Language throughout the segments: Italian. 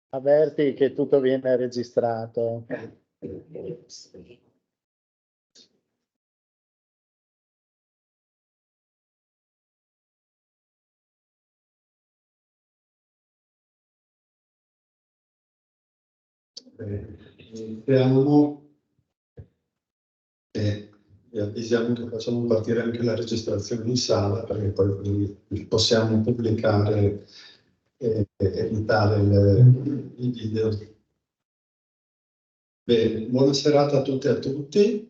Avverti che tutto viene registrato. Iniziamo e vi avvisiamo che facciamo partire anche la registrazione in sala, perché poi possiamo pubblicare e editare i video. Bene, buona serata a tutte e a tutti.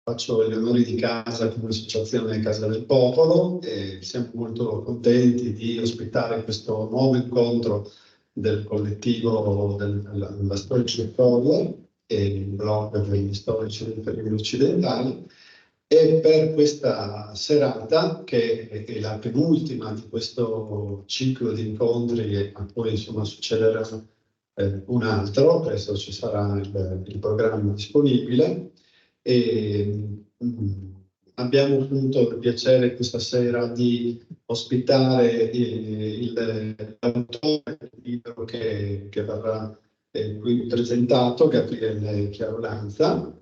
Faccio gli onori di casa come associazione Casa del Popolo e siamo molto contenti di ospitare questo nuovo incontro del collettivo della Storici Storia e il blog degli storici dei periodi occidentali. E per questa serata, che è la penultima di questo ciclo di incontri, a cui insomma succederà un altro, presto ci sarà il programma disponibile. Abbiamo appunto il piacere questa sera di ospitare l'autore del libro che verrà qui presentato, Gabriele Chiarolanza,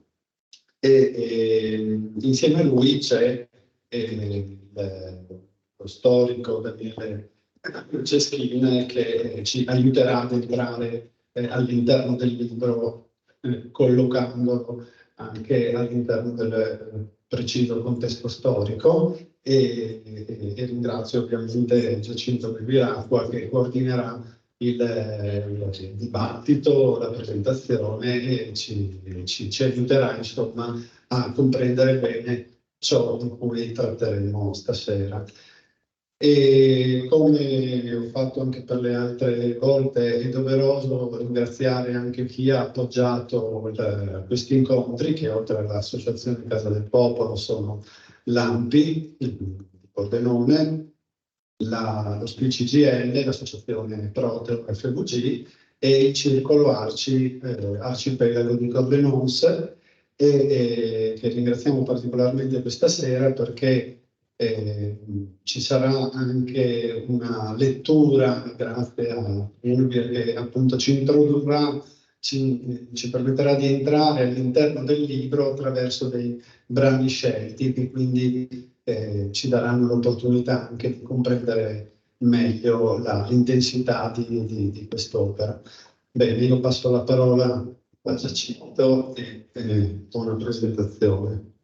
e insieme a lui c'è lo storico Daniele Ceschin, che ci aiuterà ad entrare all'interno del libro, collocandolo anche all'interno del preciso contesto storico, e ringrazio ovviamente Giacinto Bevilacqua che coordinerà il dibattito, la presentazione e ci aiuterà insomma a comprendere bene ciò di cui tratteremo stasera. E come ho fatto anche per le altre volte, è doveroso ringraziare anche chi ha appoggiato questi incontri, che oltre all'Associazione Casa del Popolo sono l'AMPI di Pordenone, lo SPCGL, l'Associazione Proteo FVG e il Circolo Arcipelago di Cordenons, che ringraziamo particolarmente questa sera perché ci sarà anche una lettura grazie a Fulvia che appunto ci introdurrà, ci permetterà di entrare all'interno del libro attraverso dei brani scelti che quindi ci daranno l'opportunità anche di comprendere meglio l'intensità di quest'opera. Bene, io passo la parola a Giacinto e buona presentazione.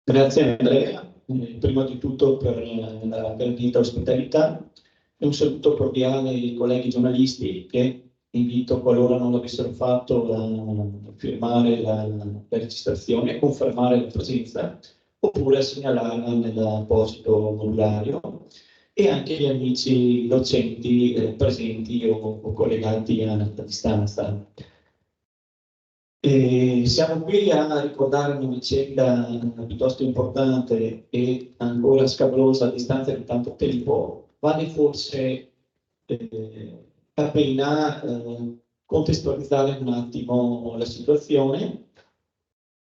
Grazie Andrea, prima di tutto per la gradita ospitalità e un saluto cordiale ai colleghi giornalisti che invito, qualora non l'avessero fatto, a firmare la registrazione e confermare la presenza oppure a segnalarla nell'apposito modulario, e anche gli amici docenti presenti o collegati a distanza. Siamo qui a ricordare una vicenda piuttosto importante e ancora scabrosa a distanza di tanto tempo. Vale forse la pena contestualizzare un attimo la situazione.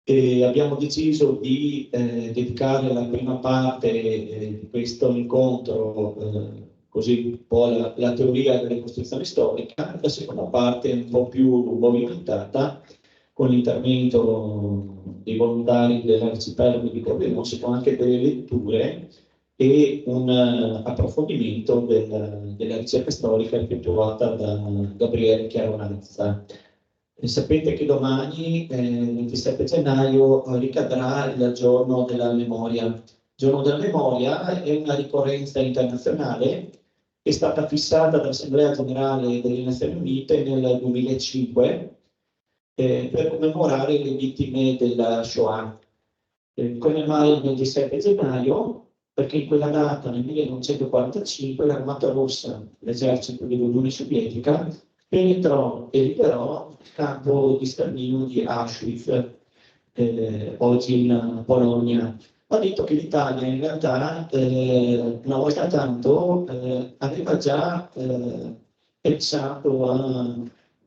Abbiamo deciso di dedicare la prima parte di questo incontro così un po' la teoria della ricostruzione storica, la seconda parte un po' più movimentata con l'intervento dei volontari dell'Arcipelago di Cordenons, con anche delle letture e un approfondimento della ricerca storica effettuata da Gabriele Chiarolanza. Sapete che domani, 27 gennaio, ricadrà il Giorno della Memoria. Il Giorno della Memoria è una ricorrenza internazionale che è stata fissata dall'Assemblea Generale delle Nazioni Unite nel 2005 per commemorare le vittime della Shoah. Come mai il 27 gennaio? Perché in quella data, nel 1945, l'Armata Rossa, l'esercito dell'Unione Sovietica, penetrò e liberò il campo di sterminio di Auschwitz, oggi in Polonia. Ha detto che l'Italia in realtà, una volta tanto, aveva già pensato a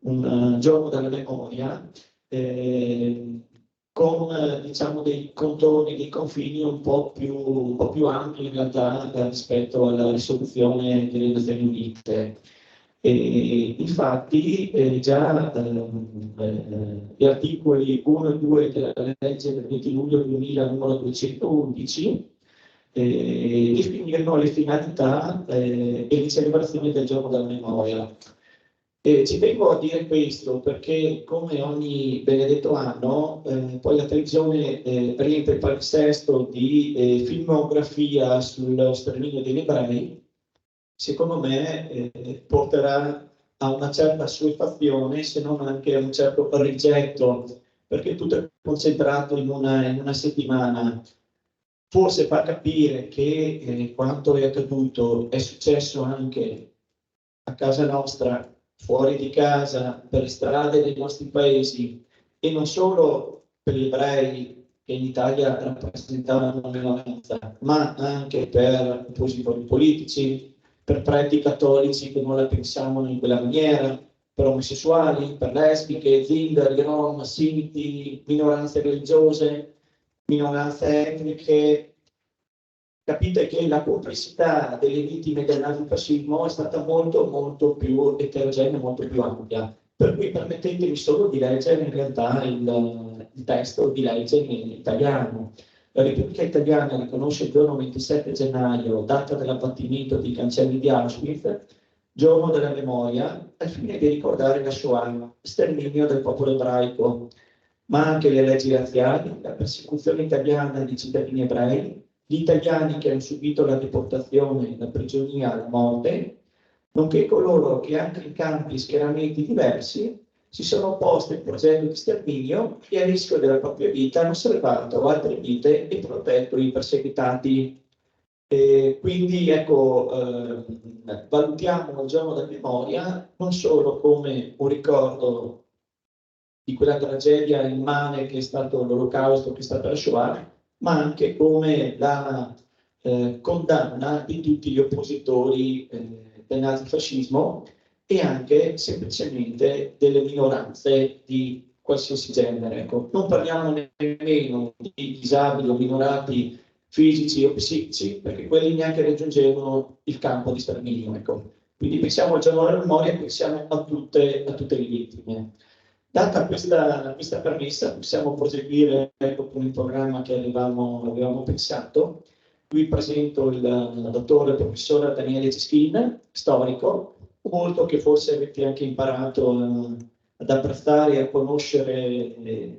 un giorno della memoria, con diciamo, dei contorni, dei confini un po' più ampi in realtà rispetto alla risoluzione delle Nazioni Unite. E infatti già gli articoli 1 e 2 della legge del 20 luglio 2000 numero 211 definirono le finalità e le celebrazioni del giorno della memoria. Ci tengo a dire questo perché, come ogni benedetto anno, poi la televisione riempie il palinsesto di filmografia sul sterminio degli ebrei. Secondo me porterà a una certa assuefazione, se non anche a un certo rigetto, perché tutto è concentrato in una settimana. Forse fa capire che quanto è accaduto è successo anche a casa nostra, fuori di casa, per le strade dei nostri paesi, e non solo per gli ebrei che in Italia rappresentavano una minoranza, ma anche per oppositori politici, per preti cattolici che non la pensavano in quella maniera, per omosessuali, per lesbiche, zingari, rom, sinti, minoranze religiose, minoranze etniche. Capite che la complessità delle vittime del nazifascismo è stata molto più eterogenea, molto più ampia. Per cui permettetemi solo di leggere in realtà il testo di legge in italiano. La Repubblica Italiana riconosce il giorno 27 gennaio, data dell'abbattimento dei cancelli di Auschwitz, giorno della memoria, al fine di ricordare la Shoah, sterminio del popolo ebraico, ma anche le leggi razziali, la persecuzione italiana di cittadini ebrei, gli italiani che hanno subito la deportazione, la prigionia, la morte, nonché coloro che anche in campi e schieramenti diversi si sono opposti al progetto di sterminio e a rischio della propria vita hanno salvato altre vite e protetto i perseguitati. Quindi ecco, valutiamo il giorno della memoria non solo come un ricordo di quella tragedia immane che è stato l'Olocausto, che è stata la Shoah, ma anche come la condanna di tutti gli oppositori del nazifascismo e anche semplicemente delle minoranze di qualsiasi genere. Ecco. Non parliamo nemmeno di disabili o minorati fisici o psichici, perché quelli neanche raggiungevano il campo di sterminio. Ecco. Quindi pensiamo al giorno della memoria e pensiamo a tutte le vittime. Data questa premessa, possiamo proseguire con il programma che avevamo pensato. Qui presento il dottore professore Daniele Ceschin, storico, molto che forse avete anche imparato ad apprezzare e a conoscere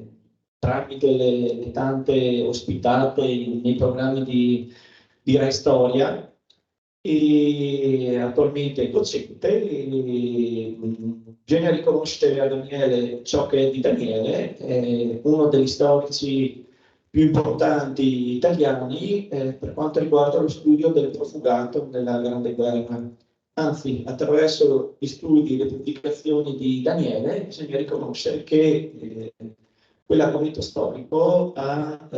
tramite le tante ospitate nei programmi di Rai Storia. E attualmente è docente. Bisogna riconoscere a Daniele ciò che è di Daniele, è uno degli storici più importanti italiani per quanto riguarda lo studio del profugato nella Grande Guerra. Anzi, attraverso gli studi e le pubblicazioni di Daniele bisogna riconoscere che quell'argomento storico ha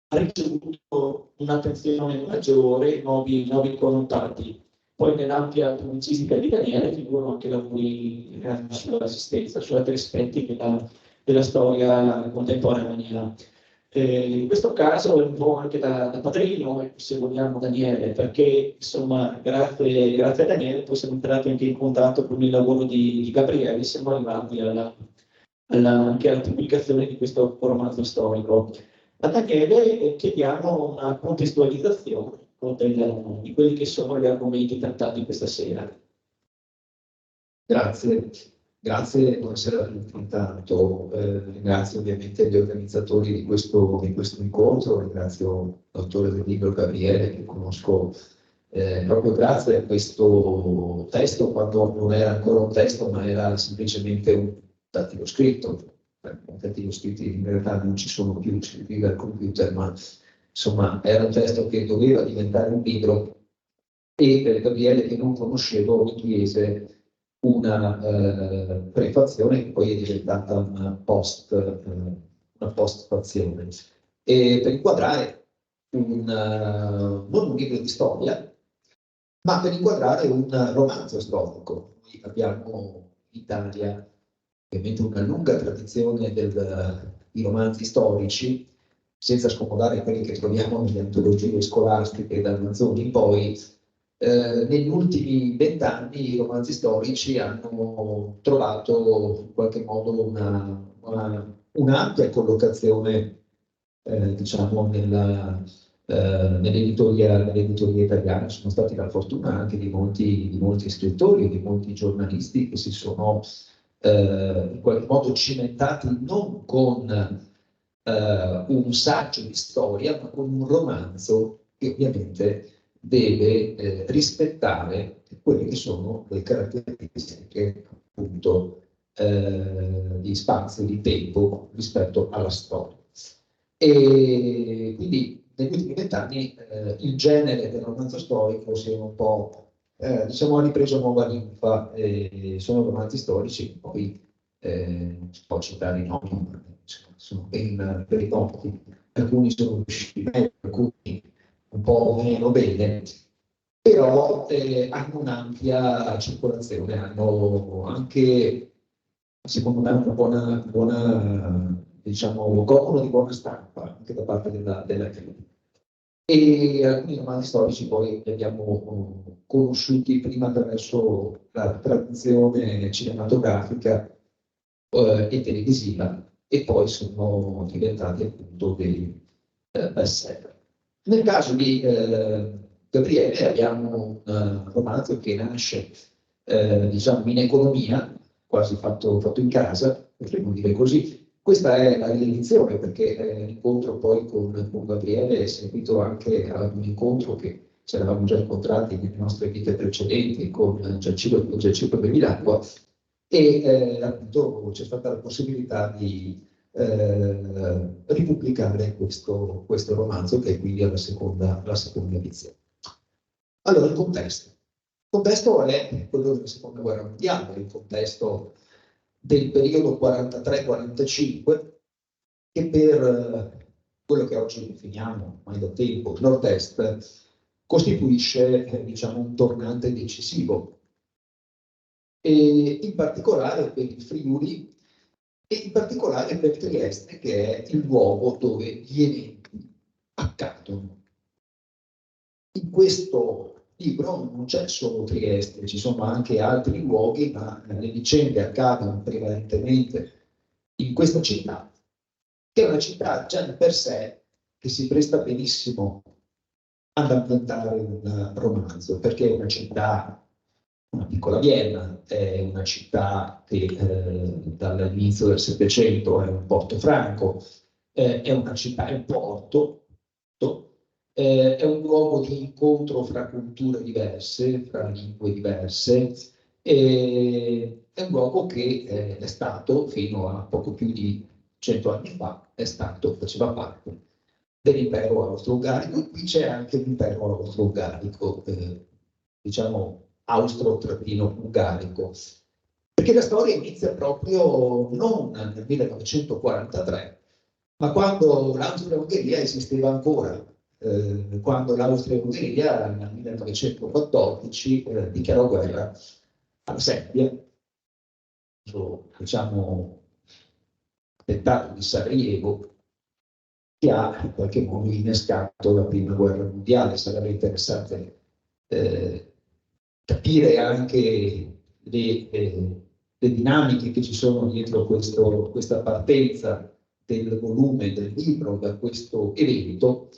ricevuto un'attenzione maggiore, nuovi connotati. Poi nell'ampia pubblicistica di Daniele figurano anche lavori sulla resistenza, su altri aspetti della storia contemporanea. In questo caso è un po' anche da padrino, se vogliamo, Daniele, perché insomma grazie a Daniele poi siamo entrati anche in contatto con il lavoro di Gabriele, siamo arrivati anche alla pubblicazione di questo romanzo storico. A Daniele chiediamo una contestualizzazione di quelli che sono gli argomenti trattati questa sera. Grazie, buonasera a tutti. Intanto ringrazio ovviamente gli organizzatori di questo incontro, ringrazio il dottore del libro Gabriele che conosco proprio grazie a questo testo, quando non era ancora un testo ma era semplicemente un articolo scritto. Articoli scritti in realtà non ci sono più scritti dal computer, ma insomma era un testo che doveva diventare un libro e per Gabriele, che non conoscevo, mi chiese una prefazione che poi è diventata una postfazione, e per inquadrare non un libro di storia, ma per inquadrare un romanzo storico. Noi abbiamo in Italia ovviamente una lunga tradizione di romanzi storici, senza scomodare quelli che troviamo nelle antologie scolastiche dal Manzoni in poi. Negli ultimi 20 anni i romanzi storici hanno trovato in qualche modo un'ampia collocazione, diciamo, nell'editoria italiana. Sono stati la fortuna anche di molti scrittori, di molti giornalisti che si sono in qualche modo cimentati non con un saggio di storia, ma con un romanzo che ovviamente deve rispettare quelle che sono le caratteristiche appunto di spazio, di tempo rispetto alla storia. E quindi negli ultimi 20 anni il genere del romanzo storico si è un po', diciamo, ha ripreso nuova linfa. Sono romanzi storici che poi si può citare i nomi, ma sono ben noti. Alcuni sono riusciti meglio, alcuni un po' meno bene, però hanno un'ampia circolazione, hanno anche, secondo me, una buona, diciamo, godono di buona stampa anche da parte della critica. E alcuni romanzi storici poi li abbiamo conosciuti prima attraverso la tradizione cinematografica e televisiva, e poi sono diventati appunto dei bestseller. Nel caso di Gabriele abbiamo un romanzo che nasce diciamo in economia, quasi fatto in casa, potremmo dire così. Questa è la riedizione, perché l'incontro poi con Gabriele è seguito anche a un incontro che ci eravamo già incontrati nelle nostre vite precedenti con Giacinto Bevilacqua, e appunto c'è stata la possibilità di ripubblicare questo romanzo, che è quindi la seconda edizione. Allora, il contesto. Il contesto è quello della Seconda Guerra Mondiale, il contesto del periodo 43-45, che per quello che oggi definiamo ormai da tempo nord-est costituisce diciamo, un tornante decisivo, e in particolare per il Friuli e in particolare per Trieste, che è il luogo dove gli eventi accadono. In questo libro non c'è solo Trieste, ci sono anche altri luoghi, ma le vicende accadono prevalentemente in questa città, che è una città già di per sé che si presta benissimo ad ambientare un romanzo, perché è una città, una piccola Vienna, è una città che dall'inizio del Settecento è un porto franco, è una città, è un porto, è un luogo di incontro fra culture diverse, fra lingue diverse, è un luogo che è stato, fino a poco più di 100 anni fa, faceva parte dell'impero austro-ungarico. Qui c'è anche l'impero austro-ungarico, diciamo austro-ungarico, perché la storia inizia proprio non nel 1943, ma quando l'Austria-Ungheria esisteva ancora, quando l'Austria-Ungheria nel 1914 dichiarò guerra alla Serbia, diciamo attentato di Sarajevo, che ha in qualche modo innescato la prima guerra mondiale. Sarebbe interessante capire anche le dinamiche che ci sono dietro questa partenza del volume del libro da questo evento,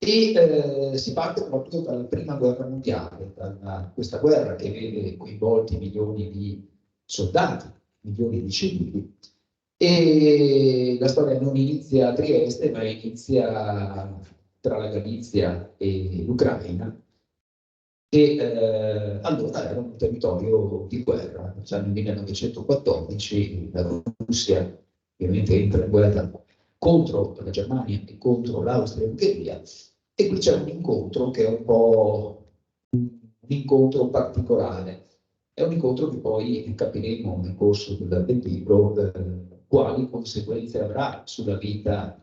e si parte proprio dalla prima guerra mondiale, da questa guerra che vede coinvolti milioni di soldati, milioni di civili. E la storia non inizia a Trieste, ma inizia tra la Galizia e l'Ucraina, che allora era un territorio di guerra. Cioè nel 1914 la Russia ovviamente entra in guerra contro la Germania e contro l'Austria-Ungheria, e qui c'è un incontro che è un po' un incontro particolare. È un incontro che poi capiremo nel corso del libro quali conseguenze avrà sulla vita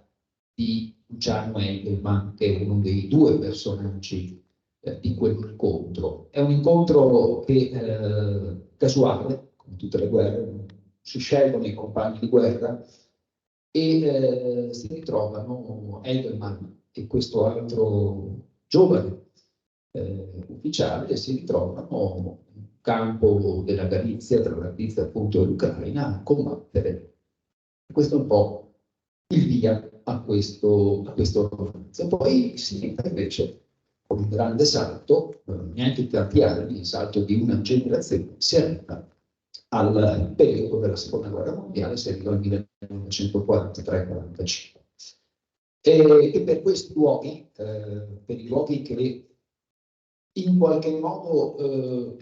di Luciano Engelmann, che è uno dei due personaggi di quell'incontro. È un incontro che casuale, come tutte le guerre, non si scelgono i compagni di guerra e si ritrovano Engelmann e questo altro giovane ufficiale si ritrovano in campo della Galizia, tra la Galizia appunto e l'Ucraina, a combattere. Questo è un po' il via a questo romanzo. Poi si entra invece con un grande salto, neanche tanti anni, il salto di una generazione, si arriva al periodo della seconda guerra mondiale, si arriva al 1943-45. E per questi luoghi, per i luoghi che in qualche modo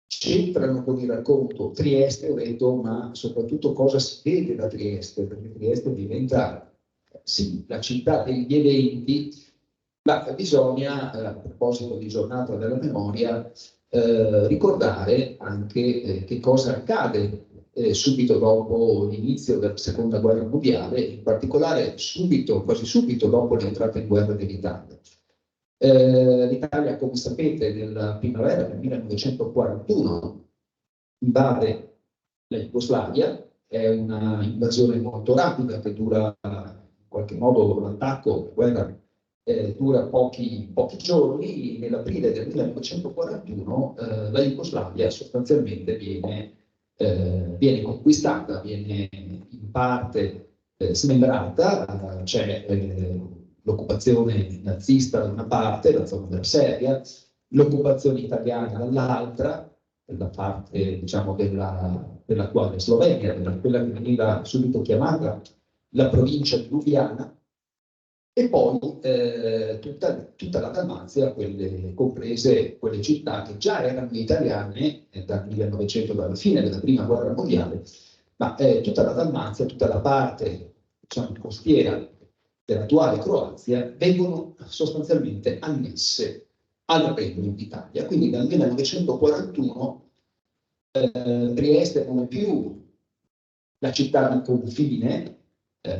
c'entrano con il racconto, Trieste, ho detto, ma soprattutto cosa si vede da Trieste, perché Trieste diventa, sì, la città degli eventi, ma bisogna, a proposito di giornata della memoria, ricordare anche che cosa accade subito dopo l'inizio della seconda guerra mondiale, in particolare subito, quasi subito dopo l'entrata in guerra dell'Italia. L'Italia, come sapete, nella primavera del 1941 invade la Jugoslavia, è una invasione molto rapida che dura, in qualche modo l'attacco, la guerra dura pochi giorni. Nell'aprile del 1941 la Jugoslavia sostanzialmente viene conquistata, viene in parte smembrata, c'è l'occupazione nazista da una parte, la zona della Serbia, l'occupazione italiana dall'altra, da parte diciamo dell'attuale Slovenia, quella che veniva subito chiamata la provincia di Lubiana, e poi tutta la Dalmazia, comprese quelle città che già erano italiane dal 1900, dalla fine della prima guerra mondiale, ma tutta la Dalmazia, tutta la parte diciamo, costiera dell'attuale Croazia vengono sostanzialmente annesse al Regno d'Italia. Quindi dal 1941 Trieste non è più la città di confine,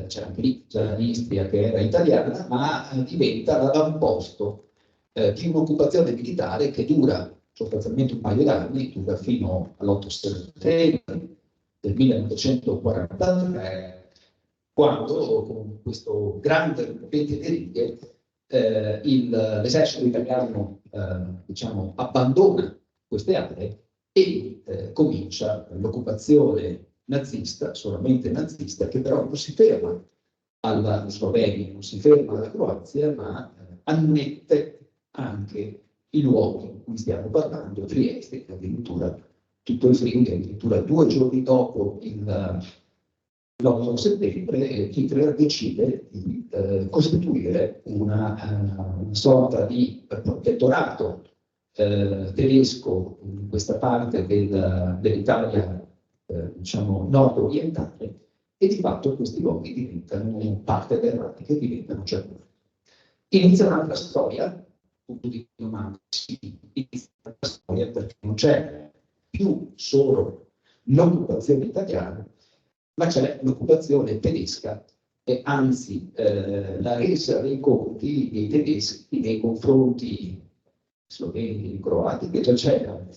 c'era anche lì già l'Istria che era italiana, ma diventa l'avamposto di un'occupazione militare che dura sostanzialmente un paio d'anni, dura fino all'8 settembre del 1943, quando con questo grande rompente di righe l'esercito italiano diciamo, abbandona queste aree e comincia l'occupazione nazista, solamente nazista, che però non si ferma alla Slovenia, non si ferma alla Croazia, ma annette anche i luoghi di cui stiamo parlando, Trieste, addirittura tutto il Friuli, addirittura 2 giorni dopo l'8 settembre Hitler decide di costituire una sorta di protettorato tedesco in questa parte dell'Italia diciamo nord-orientale, e di fatto questi luoghi diventano parte del Reich, che diventano Germania. Inizia un'altra storia, punto di domanda, sì, inizia un'altra storia perché non c'è più solo l'occupazione italiana, ma c'è l'occupazione tedesca e anzi la resa dei conti dei tedeschi nei confronti sloveni, croati, che già c'erano,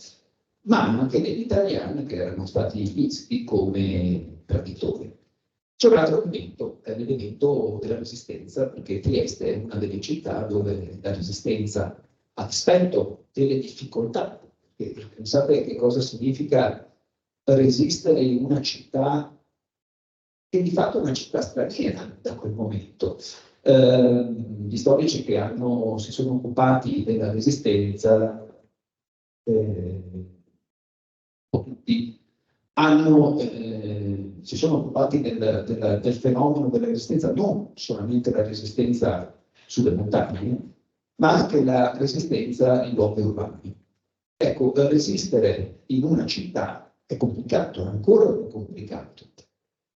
ma anche degli italiani che erano stati visti come traditori. C'è un altro elemento, è l'elemento della resistenza, perché Trieste è una delle città dove la resistenza, a dispetto delle difficoltà, perché pensate che cosa significa resistere in una città che di fatto è una città straniera da quel momento. Gli storici che si sono occupati della resistenza, tutti, si sono occupati del fenomeno della resistenza, non solamente la resistenza sulle montagne, ma anche la resistenza in luoghi urbani. Ecco, resistere in una città è complicato, è ancora più complicato,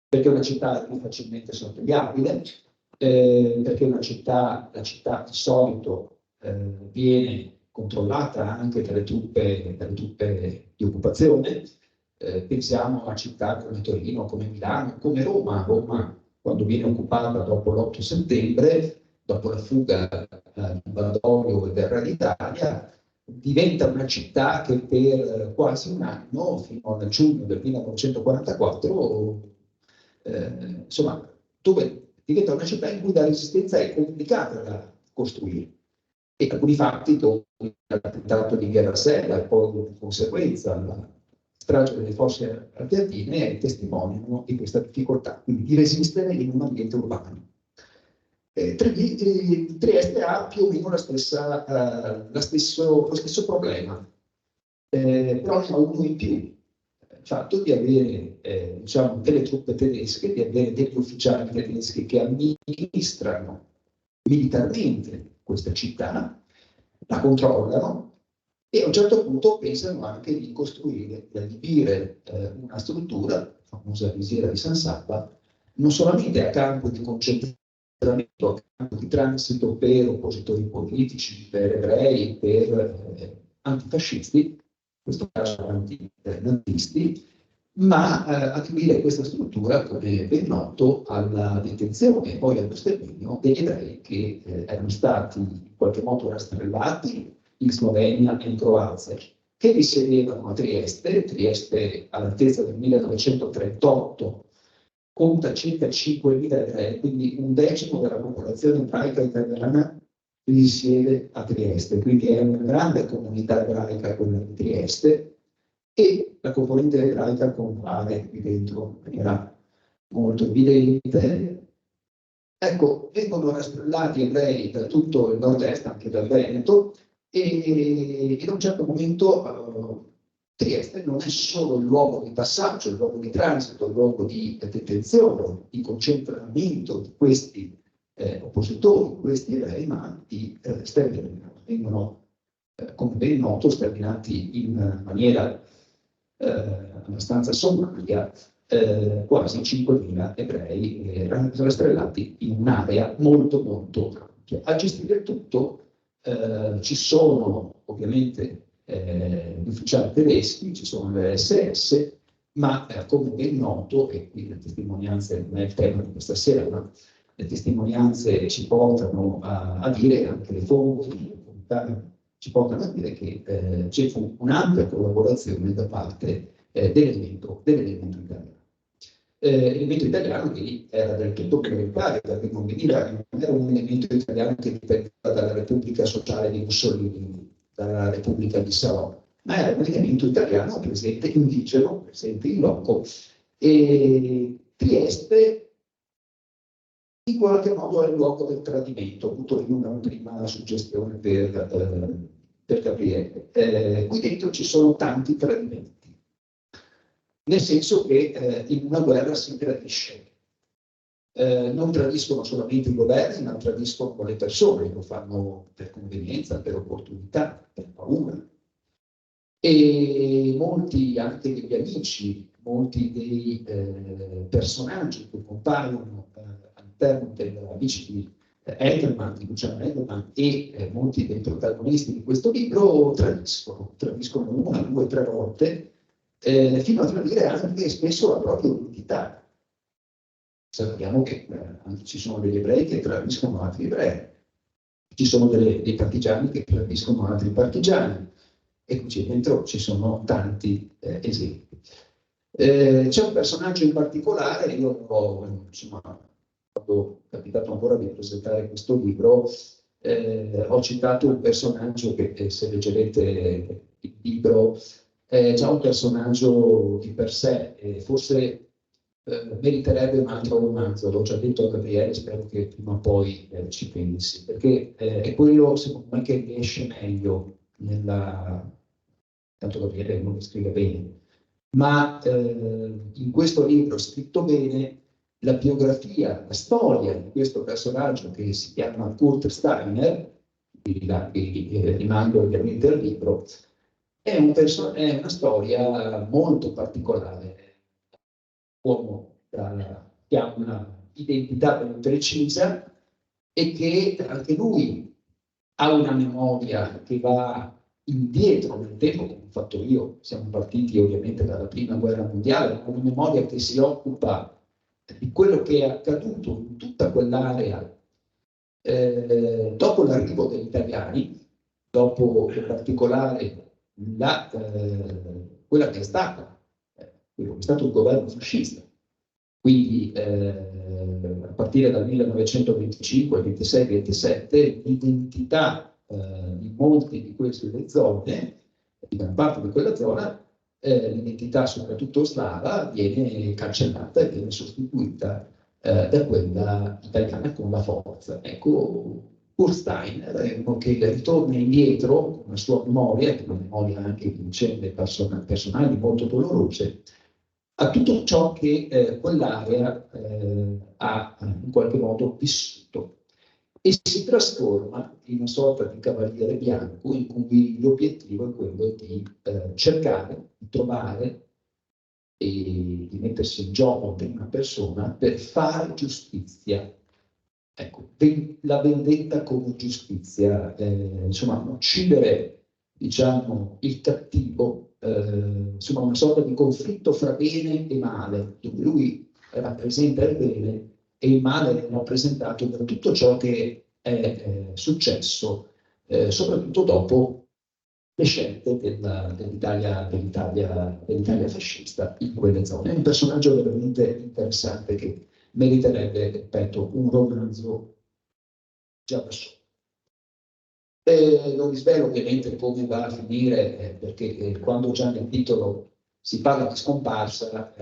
perché è una città più facilmente sorvegliabile, perché la città di solito viene controllata anche dalle truppe di occupazione. Pensiamo a città come Torino, come Milano, come Roma. Roma, quando viene occupata dopo l'8 settembre, dopo la fuga di Badoglio e del Re d'Italia, diventa una città che per quasi un anno, fino al giugno del 1944, insomma, dove diventa una città in cui la resistenza è complicata da costruire. E alcuni fatti, dopo l'attentato di Via Rasella e poi di conseguenza la strage delle fosse ardeatine, testimoniano di questa difficoltà, quindi di resistere in un ambiente urbano. Trieste ha più o meno lo stesso problema, però ne ha uno in più, il fatto di avere diciamo, delle truppe tedesche, di avere degli ufficiali tedeschi che amministrano militarmente questa città, la controllano e a un certo punto pensano anche di costruire, di adibire una struttura, la famosa visiera di San Sabba, non solamente a campo di concentramento, a campo di transito per oppositori politici, per ebrei, per antifascisti, in questo caso nazisti, ma adibire questa struttura, come ben noto, alla detenzione e poi allo sterminio degli ebrei che erano stati in qualche modo rastrellati in Slovenia e in Croazia, che risiedevano a Trieste. Trieste all'altezza del 1938 conta circa 5.000 ebrei, quindi un decimo della popolazione ebraica italiana risiede a Trieste, quindi è una grande comunità ebraica quella di Trieste, e la componente ebraica compare qui dentro in maniera molto evidente. Ecco, vengono rastrellati ebrei da tutto il nord-est, anche dal Veneto, e in un certo momento Trieste non è solo il luogo di passaggio, il luogo di transito, il luogo di detenzione, di concentramento di questi oppositori, questi ebrei, ma di sterminio. Vengono, come ben noto, sterminati in maniera abbastanza sommaria, quasi 5.000 ebrei rastrellati in un'area molto molto ampia. A gestire il tutto ci sono ovviamente gli ufficiali tedeschi, ci sono le SS, ma come ben noto, e qui le testimonianze non è il tema di questa sera, ma le testimonianze ci portano a dire, anche le fonti ci portano a dire che ci fu un'ampia collaborazione da parte dell'elemento italiano. L'elemento italiano che era del tutto prioritario, perché non era un elemento italiano che dipendeva dalla Repubblica Sociale di Mussolini, dalla Repubblica di Salò, ma era un elemento italiano presente, indigeno, presente in loco, e Trieste in qualche modo è il luogo del tradimento. Ho avuto una prima suggestione per Gabriele. Qui dentro ci sono tanti tradimenti, nel senso che in una guerra si tradisce. Non tradiscono solamente i governi, ma tradiscono le persone, lo fanno per convenienza, per opportunità, per paura. E molti anche degli amici, molti dei personaggi che compaiono all'interno degli amici di Edelman, di Luciano Edelman, e molti dei protagonisti di questo libro tradiscono una, due, tre volte, fino a tradire anche spesso la propria identità. Sappiamo che ci sono degli ebrei che tradiscono altri ebrei, ci sono dei partigiani che tradiscono altri partigiani, e qui dentro ci sono tanti esempi. C'è un personaggio in particolare, io insomma, quando è capitato ancora di presentare questo libro, ho citato un personaggio che se leggerete il libro è già un personaggio di per sé, forse meriterebbe un altro romanzo, l'ho già detto a Gabriele, spero che prima o poi ci pensi, perché è quello secondo me che riesce meglio tanto Gabriele non lo scrive bene, ma in questo libro scritto bene la biografia, la storia di questo personaggio che si chiama Kurt Steiner, rimando ovviamente al libro, è una storia molto particolare. Uomo che ha una identità ben precisa e che anche lui ha una memoria che va indietro nel tempo, come ho fatto io. Siamo partiti ovviamente dalla prima guerra mondiale, ma una memoria che si occupa di quello che è accaduto in tutta quell'area dopo l'arrivo degli italiani, dopo in particolare quella che è stata, quello che è stato il governo fascista. Quindi a partire dal 1925, 26, 27, l'identità di molte di queste zone, di gran parte di quella zona, l'identità soprattutto slava viene cancellata e viene sostituita da quella italiana con la forza. Ecco, Kurt Steiner è uno che ritorna indietro con la sua memoria, che è una memoria anche di vicende personali molto dolorose, a tutto ciò che quell'area ha in qualche modo vissuto e si trasforma in una sorta di cavaliere bianco in cui l'obiettivo è quello di cercare di trovare e di mettersi in gioco per una persona per fare giustizia. Ecco, la vendetta come giustizia, insomma, uccidere, diciamo, il cattivo, insomma, una sorta di conflitto fra bene e male, dove lui rappresenta il bene e il male è rappresentato da tutto ciò che è successo, soprattutto dopo le scelte dell'Italia fascista in quelle zone. È un personaggio veramente interessante che meriterebbe, ripeto, un romanzo già da solo. Non vi svelo ovviamente come va a finire, perché quando già nel titolo si parla di scomparsa,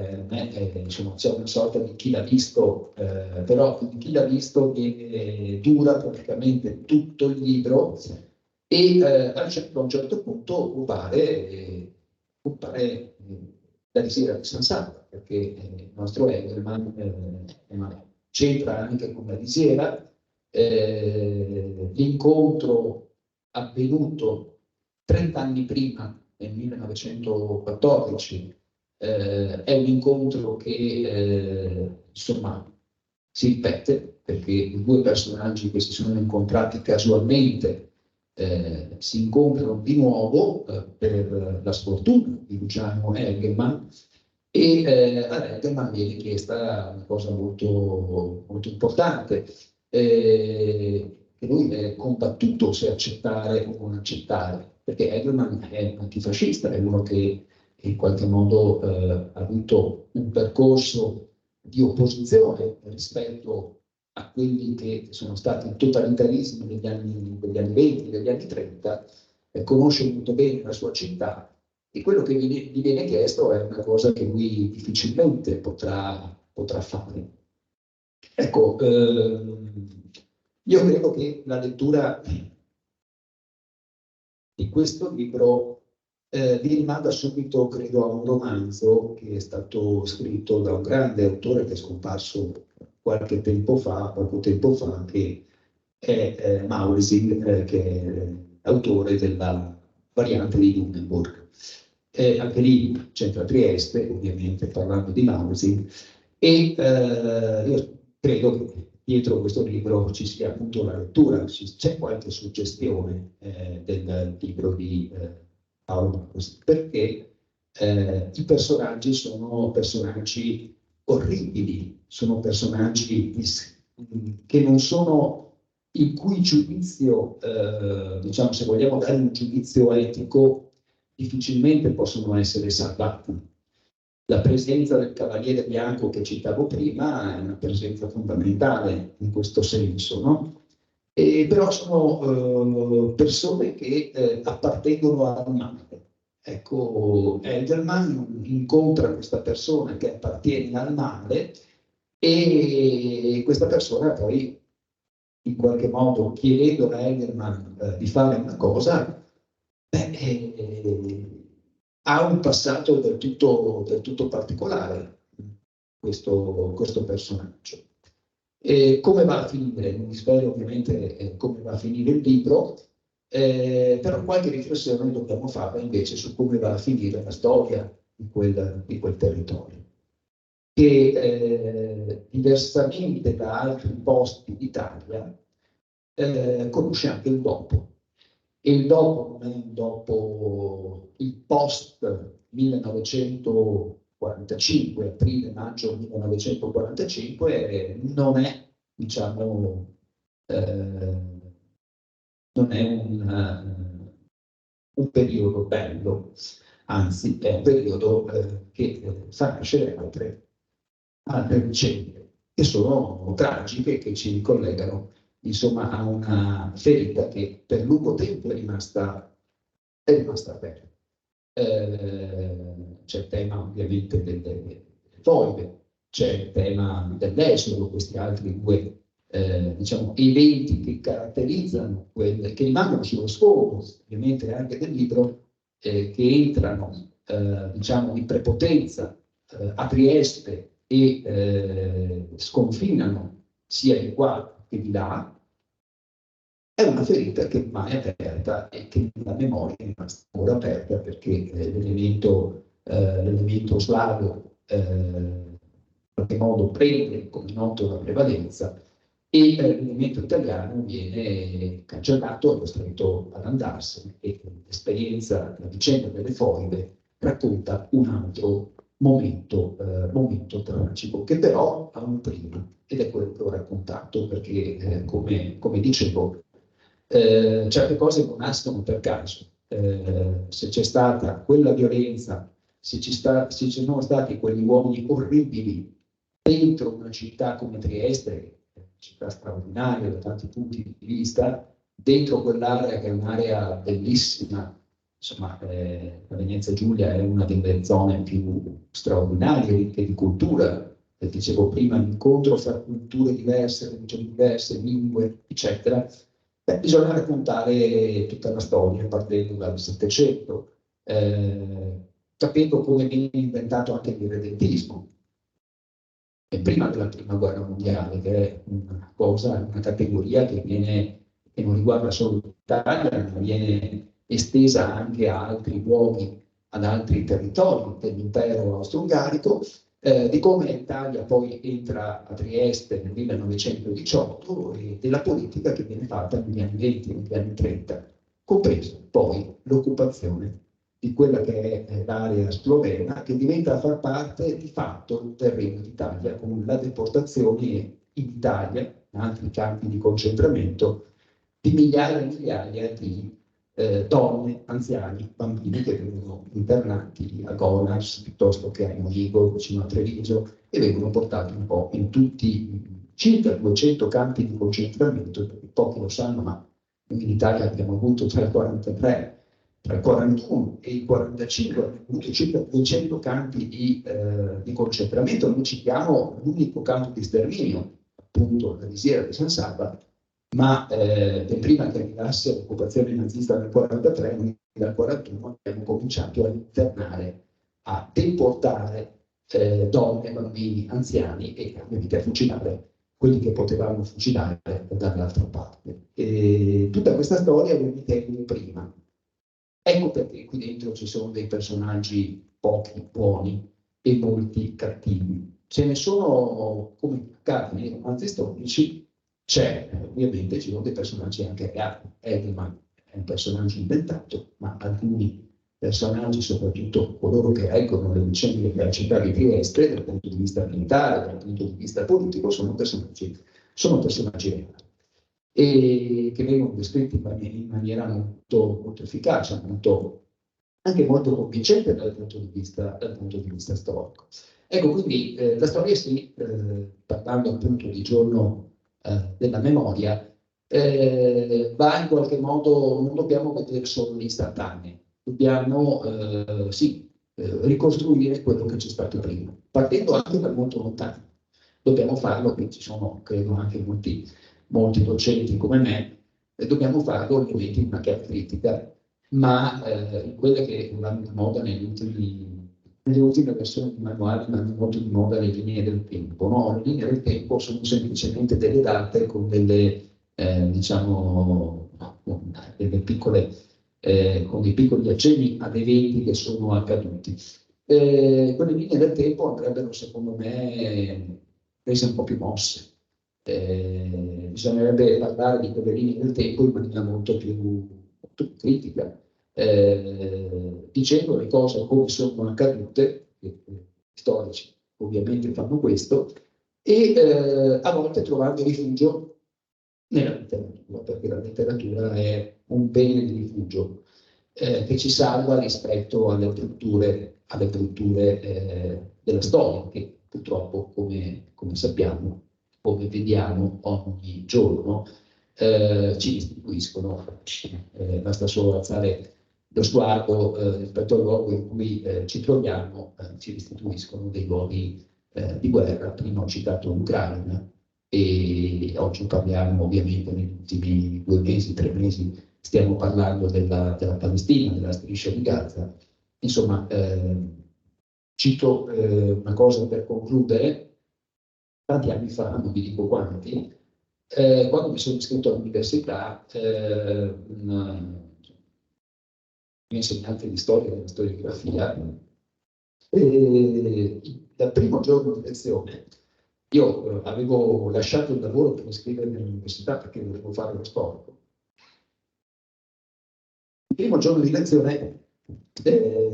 insomma, c'è una sorta di chi l'ha visto, però chi l'ha visto che dura praticamente tutto il libro e a un certo punto compare la sera di San Salva, perché il nostro Engelmann c'entra anche con la visiera. L'incontro avvenuto 30 anni prima, nel 1914, è un incontro che insomma si ripete, perché i due personaggi che si sono incontrati casualmente si incontrano di nuovo per la sfortuna di Luciano Engelmann, e a Engelmann viene chiesta una cosa molto, molto importante, che lui è combattuto se accettare o non accettare, perché Engelmann è antifascista, è uno che in qualche modo ha avuto un percorso di opposizione rispetto a quelli che sono stati i totalitarismi degli anni 20, degli anni 30, conosce molto bene la sua città e quello che gli viene chiesto è una cosa che lui difficilmente potrà fare. Ecco, io credo che la lettura di questo libro vi rimanda subito, credo, a un romanzo che è stato scritto da un grande autore che è scomparso qualche tempo fa, che è Mausing, che è autore della variante di Hindenburg. Anche lì c'entra Trieste, ovviamente parlando di Mausing, e io credo che dietro questo libro ci sia appunto la lettura, c'è qualche suggestione del libro di Paolo Mausing, perché i personaggi sono personaggi orribili, sono personaggi che non sono, il cui giudizio, diciamo, se vogliamo dare un giudizio etico, difficilmente possono essere salvati. La presenza del Cavaliere Bianco che citavo prima è una presenza fondamentale in questo senso, no? Però sono persone che appartengono al male. Ecco, Engelmann incontra questa persona che appartiene al male e questa persona poi, in qualche modo, chiedendo a Engelmann di fare una cosa, ha un passato del tutto particolare questo personaggio. Come va a finire? Non vi svelo ovviamente come va a finire il libro, però qualche riflessione dobbiamo farla invece su come va a finire la storia di quel territorio, che diversamente da altri posti d'Italia conosce anche il dopo. E il dopo non è un dopo, il post 1945, aprile-maggio 1945, non è, diciamo, non è un periodo bello, anzi è un periodo che fa nascere altre vicende che sono tragiche, che ci ricollegano insomma a una ferita che per lungo tempo è rimasta aperta. C'è il tema ovviamente delle foibe, c'è il tema dell'esodo, questi altri due diciamo, eventi che caratterizzano che rimangono sullo sfondo, ovviamente anche del libro, che entrano diciamo, in prepotenza a Trieste e sconfinano sia di qua che di là. È una ferita che rimane aperta e che nella memoria è rimasta ancora aperta perché l'elemento slavo in qualche modo prende come noto la prevalenza e l'elemento italiano viene cancellato, costretto ad andarsene e l'esperienza, la vicenda delle foibe racconta un altro momento tragico che però ha un prima ed è quello che ho raccontato perché come dicevo certe cose non nascono per caso. Se c'è stata quella violenza, se ci sono stati quegli uomini orribili dentro una città come Trieste, città straordinaria da tanti punti di vista, dentro quell'area che è un'area bellissima, insomma, la Venezia Giulia è una delle zone più straordinarie, ricche di cultura. Dicevo prima, l'incontro fra culture diverse, religioni diverse, lingue, eccetera. Bisogna raccontare tutta la storia partendo dal Settecento, capendo come viene inventato anche il e prima della Prima Guerra Mondiale, che è una categoria che non riguarda solo l'Italia, ma viene estesa anche a altri luoghi, ad altri territori dell'impero austro-ungarico, di come l'Italia poi entra a Trieste nel 1918 e della politica che viene fatta negli anni 20 e negli anni 30, compresa poi l'occupazione di quella che è l'area slovena, che diventa a far parte di fatto del Regno d'Italia, con la deportazione in Italia, in altri campi di concentramento, di migliaia e migliaia di donne, anziani, bambini che vengono internati a Gonars piuttosto che a Monigo, vicino a Treviso, e vengono portati un po' in tutti circa 200 campi di concentramento, perché pochi lo sanno, ma noi in Italia abbiamo avuto tra il 43, tra il 41 e il 45 abbiamo avuto circa 200 campi di concentramento. Noi citiamo l'unico campo di sterminio, appunto la visiera di San Sabba, ma ben prima che arrivasse l'occupazione nazista nel 1943, noi dal 1941 abbiamo cominciato a internare, a deportare donne, bambini, anziani e ovviamente a fucilare quelli che potevamo fucilare dall'altra parte. E tutta questa storia ovviamente è un prima. Ecco perché qui dentro ci sono dei personaggi pochi buoni e molti cattivi. Ce ne sono, come accade nei romanzi storici, ovviamente ci sono dei personaggi anche reali. Edelman è un personaggio inventato, ma alcuni personaggi, soprattutto coloro che reggono le vicende della città di Trieste, dal punto di vista militare, dal punto di vista politico, sono personaggi reali e che vengono descritti in maniera molto, molto efficace, anche molto convincente dal punto di vista storico. Ecco, quindi la storia parlando appunto di giorno della memoria, va in qualche modo, non dobbiamo vedere solo l'istantaneo, dobbiamo ricostruire quello che c'è stato prima, partendo anche da molto lontano. Dobbiamo farlo, qui ci sono, credo, anche molti docenti come me, e dobbiamo farlo ovviamente in una chiave critica, ma in quelle che vanno di moda nelle ultime versioni di manuali, vanno molto di moda le linee del tempo. No? Le linee del tempo sono semplicemente delle date con delle, diciamo, con delle piccole, con dei piccoli accenni ad eventi che sono accaduti. Quelle linee del tempo andrebbero, secondo me, prese un po' più mosse. Bisognerebbe parlare di quelle linee del tempo in maniera molto più critica, dicendo le cose come sono accadute, gli storici ovviamente fanno questo, e a volte trovando rifugio nella letteratura, perché la letteratura è un bene di rifugio. che ci salva rispetto alle brutture della storia, che purtroppo, come sappiamo, come vediamo ogni giorno, ci istituiscono. Basta solo alzare lo sguardo rispetto al luogo in cui ci troviamo, ci istituiscono dei luoghi di guerra. Prima ho citato l'Ucraina e oggi parliamo, ovviamente negli ultimi 2 mesi, 3 mesi, stiamo parlando della Palestina, della striscia di Gaza. Insomma, cito una cosa per concludere. Tanti anni fa, non vi dico quanti, quando mi sono iscritto all'università, un insegnante di storia e di storiografia, dal primo giorno di lezione, io avevo lasciato il lavoro per iscrivermi all'università perché volevo fare lo storico. Il primo giorno di lezione,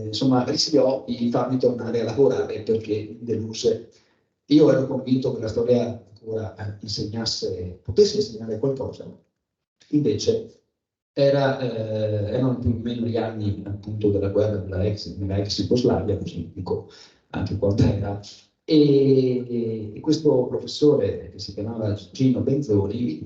insomma, rischiò di farmi tornare a lavorare perché deluse. Io ero convinto che la storia ancora potesse insegnare qualcosa, invece erano più o meno gli anni appunto della guerra nella ex Jugoslavia, così dico anche quanto era. E questo professore, che si chiamava Gino Benzoni,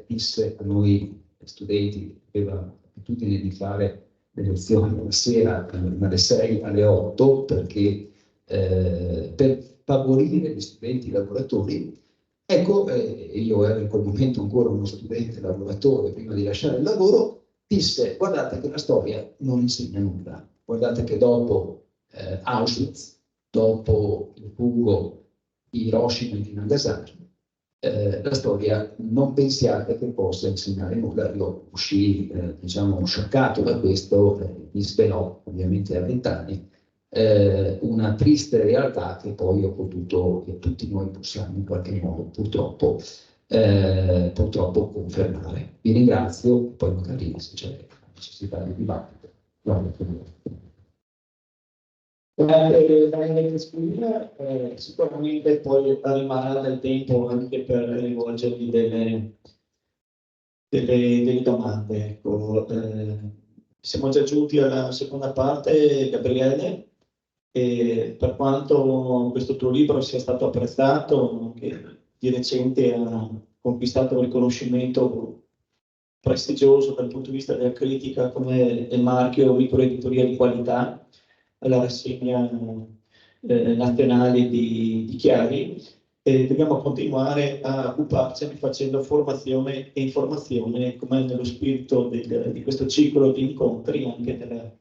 disse a noi studenti, che aveva l'abitudine di fare le lezioni la sera dalle 6 alle 8, perché per favorire gli studenti lavoratori. Ecco, io ero in quel momento ancora uno studente lavoratore prima di lasciare il lavoro, disse: guardate che la storia non insegna nulla, guardate che dopo Auschwitz, dopo il fuoco di Hiroshima e di Nagasaki, la storia non pensiate che possa insegnare nulla. Io uscii, diciamo, scioccato da questo, mi svelò, ovviamente a 20 anni, una triste realtà che poi ho potuto, e tutti noi possiamo in qualche modo purtroppo confermare. Vi ringrazio, poi magari se c'è necessità di dibattito. Sicuramente poi rimarrà del tempo anche per rivolgervi delle domande. Ecco, siamo già giunti alla seconda parte, Gabriele, e per quanto questo tuo libro sia stato apprezzato, che di recente ha conquistato un riconoscimento prestigioso dal punto di vista della critica come il marchio microeditoria di qualità alla rassegna nazionale di Chiari, e dobbiamo continuare a occuparci facendo formazione e informazione, come nello spirito di questo ciclo di incontri, anche nel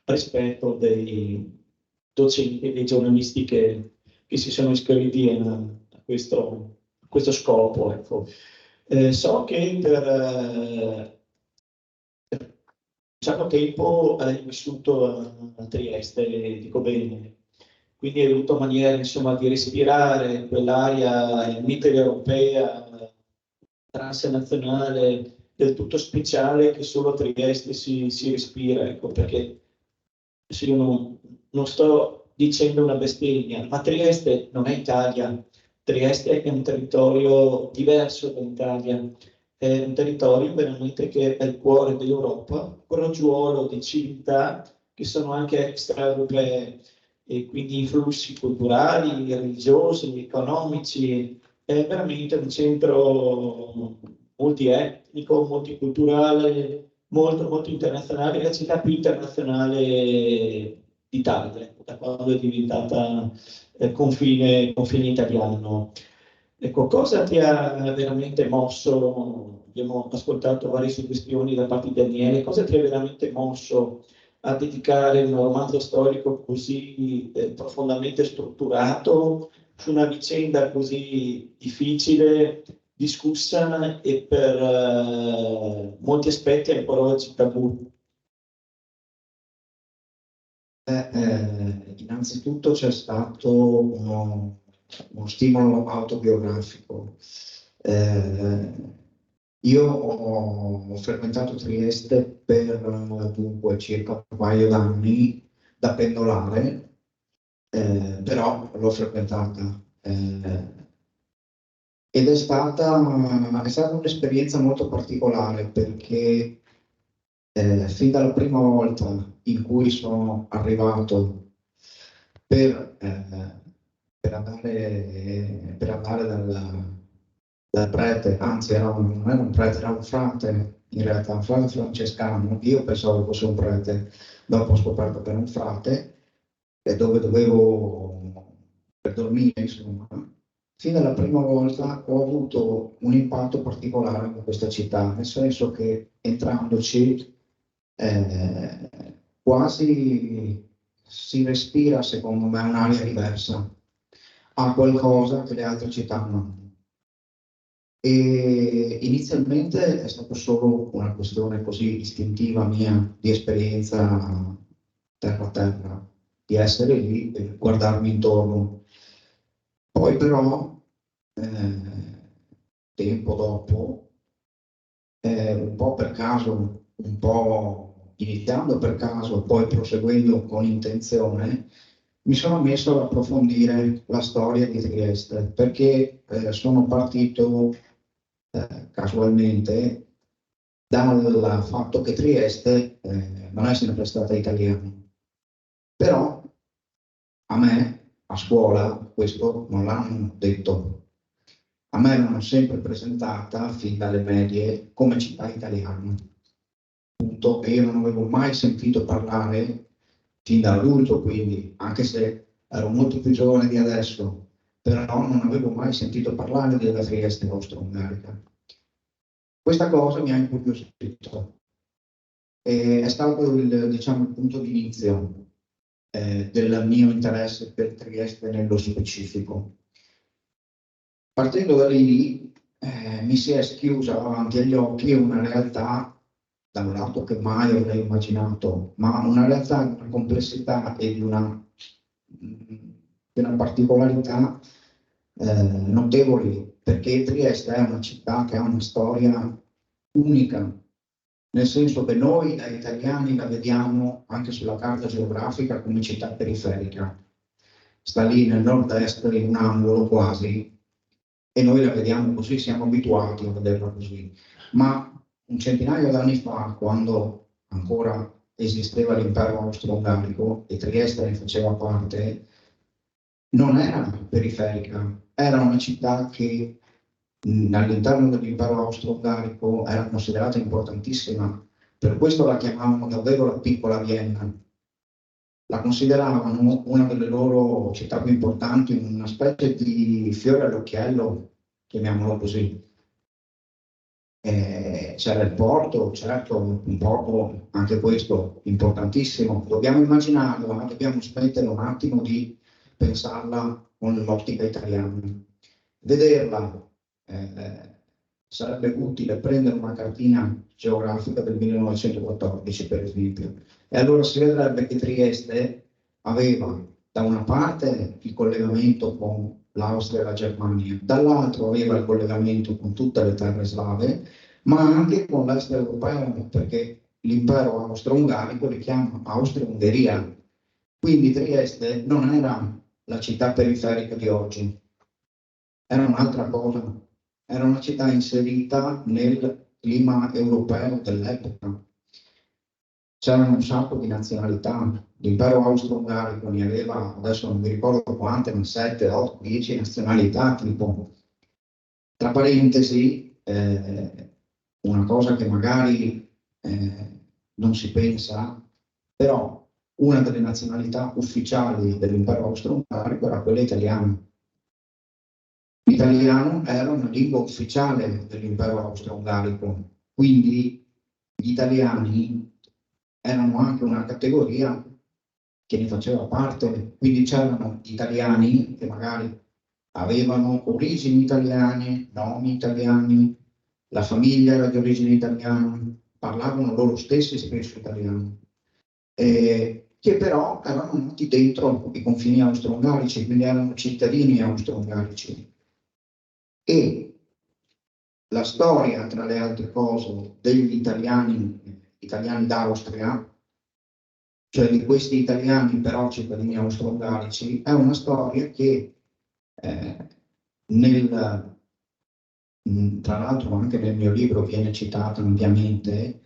rispetto dei docenti e dei giornalisti che si sono iscritti a questo scopo. Ecco. So che per un certo tempo hai vissuto a Trieste, dico bene, quindi hai avuto maniera, insomma, di respirare quell'aria mitteleuropea, transnazionale, del tutto speciale che solo a Trieste si respira, ecco, perché se io non sto dicendo una bestemmia, ma Trieste non è Italia, Trieste è un territorio diverso dall'Italia, è un territorio veramente che è il cuore dell'Europa, crogiuolo di civiltà che sono anche extraeuropee, e quindi influssi culturali, religiosi, economici. È veramente un centro multietnico, multiculturale, molto, molto internazionale, la città più internazionale d'Italia, da quando è diventata confine italiano. Ecco, cosa ti ha veramente mosso? Abbiamo ascoltato varie suggestioni da parte di Daniele, cosa ti ha veramente mosso a dedicare un romanzo storico così profondamente strutturato su una vicenda così difficile, discussa e per molti aspetti ancora oggi tabù? Innanzitutto c'è stato uno stimolo autobiografico. Io ho frequentato Trieste per dunque circa un paio d'anni da pendolare, però l'ho frequentata. Ed è stata un'esperienza molto particolare perché fin dalla prima volta in cui sono arrivato per andare dal prete, anzi non era un prete, era un frate, in realtà un frate francescano. Io pensavo fosse un prete, dopo ho scoperto che era un frate, dove dovevo per dormire, insomma. Fin dalla prima volta ho avuto un impatto particolare in questa città, nel senso che entrandoci quasi si respira, secondo me, un'aria diversa, ha qualcosa che le altre città non hanno. E inizialmente è stato solo una questione così istintiva mia, di esperienza terra a terra, di essere lì e guardarmi intorno. Poi però, tempo dopo, un po' per caso, un po' iniziando per caso, poi proseguendo con intenzione, mi sono messo ad approfondire la storia di Trieste, perché sono partito casualmente dal fatto che Trieste non è sempre stata italiana. Però a me, a scuola, questo non l'hanno detto. A me l'hanno sempre presentata, fin dalle medie, come città italiana. Punto. E io non avevo mai sentito parlare, fin da adulto, quindi, anche se ero molto più giovane di adesso, però non avevo mai sentito parlare della Trieste austro-ungarica. Questa cosa mi ha incuriosito. È stato diciamo, il punto di inizio del mio interesse per Trieste nello specifico. Partendo da lì mi si è schiusa davanti agli occhi una realtà, da un lato che mai avrei immaginato, ma una realtà di una complessità e di una particolarità notevoli, perché Trieste è una città che ha una storia unica, nel senso che noi da italiani la vediamo anche sulla carta geografica come città periferica. Sta lì nel nord-est, in un angolo quasi, e noi la vediamo così, siamo abituati a vederla così. Ma un centinaio d'anni fa, quando ancora esisteva l'impero austro-ungarico e Trieste ne faceva parte, non era periferica, era una città che all'interno dell'impero austro-ungarico era considerata importantissima, per questo la chiamavano davvero la piccola Vienna. La consideravano una delle loro città più importanti, una specie di fiore all'occhiello, chiamiamolo così. C'era il porto, certo, un porto anche questo importantissimo. Dobbiamo immaginarla, dobbiamo smettere un attimo di pensarla con l'ottica italiana. Vederla sarebbe utile prendere una cartina geografica del 1914, per esempio, e allora si vedrebbe che Trieste aveva da una parte il collegamento con l'Austria e la Germania, dall'altro aveva il collegamento con tutte le terre slave, ma anche con l'est europeo, perché l'impero austro-ungarico li chiama Austria-Ungheria. Quindi Trieste non era la città periferica di oggi, era un'altra cosa, era una città inserita nel clima europeo dell'epoca. C'erano un sacco di nazionalità, l'impero austro-ungarico ne aveva, adesso non mi ricordo quante, ma 7, 8, 10 nazionalità, tipo. Tra parentesi, una cosa che magari non si pensa, però una delle nazionalità ufficiali dell'impero austro-ungarico era quella italiana. L'italiano era una lingua ufficiale dell'impero austro-ungarico, quindi gli italiani erano anche una categoria che ne faceva parte, quindi c'erano italiani che magari avevano origini italiane, nomi italiani, la famiglia era di origine italiana, parlavano loro stessi spesso italiano, che però erano nati dentro i confini austro-ungarici, quindi erano cittadini austro-ungarici. E la storia, tra le altre cose, degli italiani d'Austria, cioè di questi italiani però cittadini austro-ungarici, è una storia che tra l'altro anche nel mio libro viene citata ampiamente,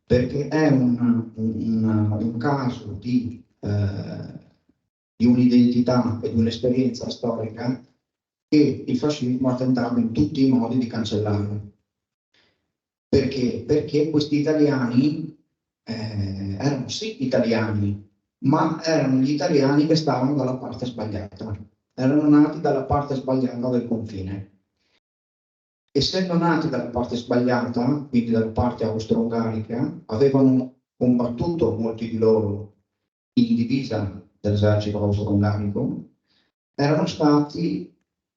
perché è un caso di un'identità e di un'esperienza storica che il fascismo ha tentato in tutti i modi di cancellare. Perché? Perché questi italiani erano sì italiani, ma erano gli italiani che stavano dalla parte sbagliata, erano nati dalla parte sbagliata del confine. Essendo nati dalla parte sbagliata, quindi dalla parte austro-ungarica, avevano combattuto molti di loro in divisa dell'esercito austro-ungarico, erano stati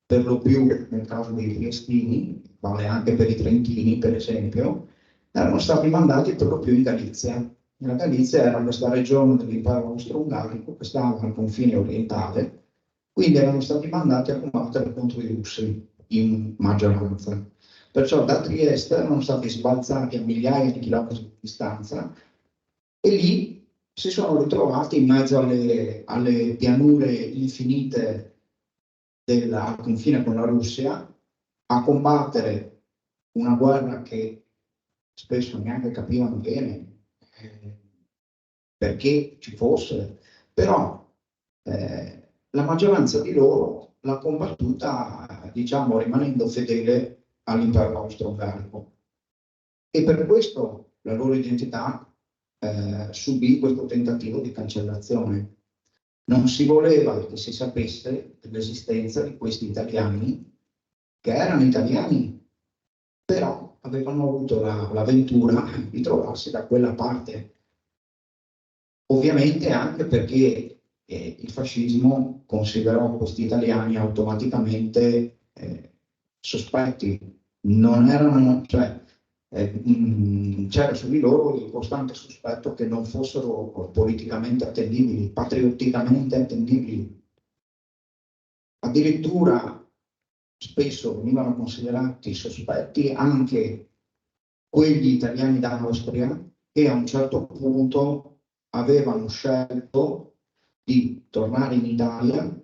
per lo più, nel caso dei triestini, vale anche per i trentini per esempio, erano stati mandati per lo più in Galizia. La Galizia era questa regione dell'impero austro-ungarico che stava al confine orientale, quindi erano stati mandati a combattere contro i russi in maggioranza. Perciò da Trieste erano stati sbalzati a migliaia di chilometri di distanza e lì si sono ritrovati in mezzo alle pianure infinite al confine con la Russia a combattere una guerra che spesso neanche capivano bene perché ci fosse, però la maggioranza di loro l'ha combattuta, diciamo, rimanendo fedele all'impero austro-ungarico. E per questo la loro identità subì questo tentativo di cancellazione. Non si voleva che si sapesse dell'esistenza di questi italiani, che erano italiani, però avevano avuto l'avventura di trovarsi da quella parte. Ovviamente anche perché il fascismo considerò questi italiani automaticamente sospetti, non erano, cioè, c'era su di loro il costante sospetto che non fossero politicamente attendibili, patriotticamente attendibili. Addirittura spesso venivano considerati sospetti anche quegli italiani d'Austria che a un certo punto avevano scelto di tornare in Italia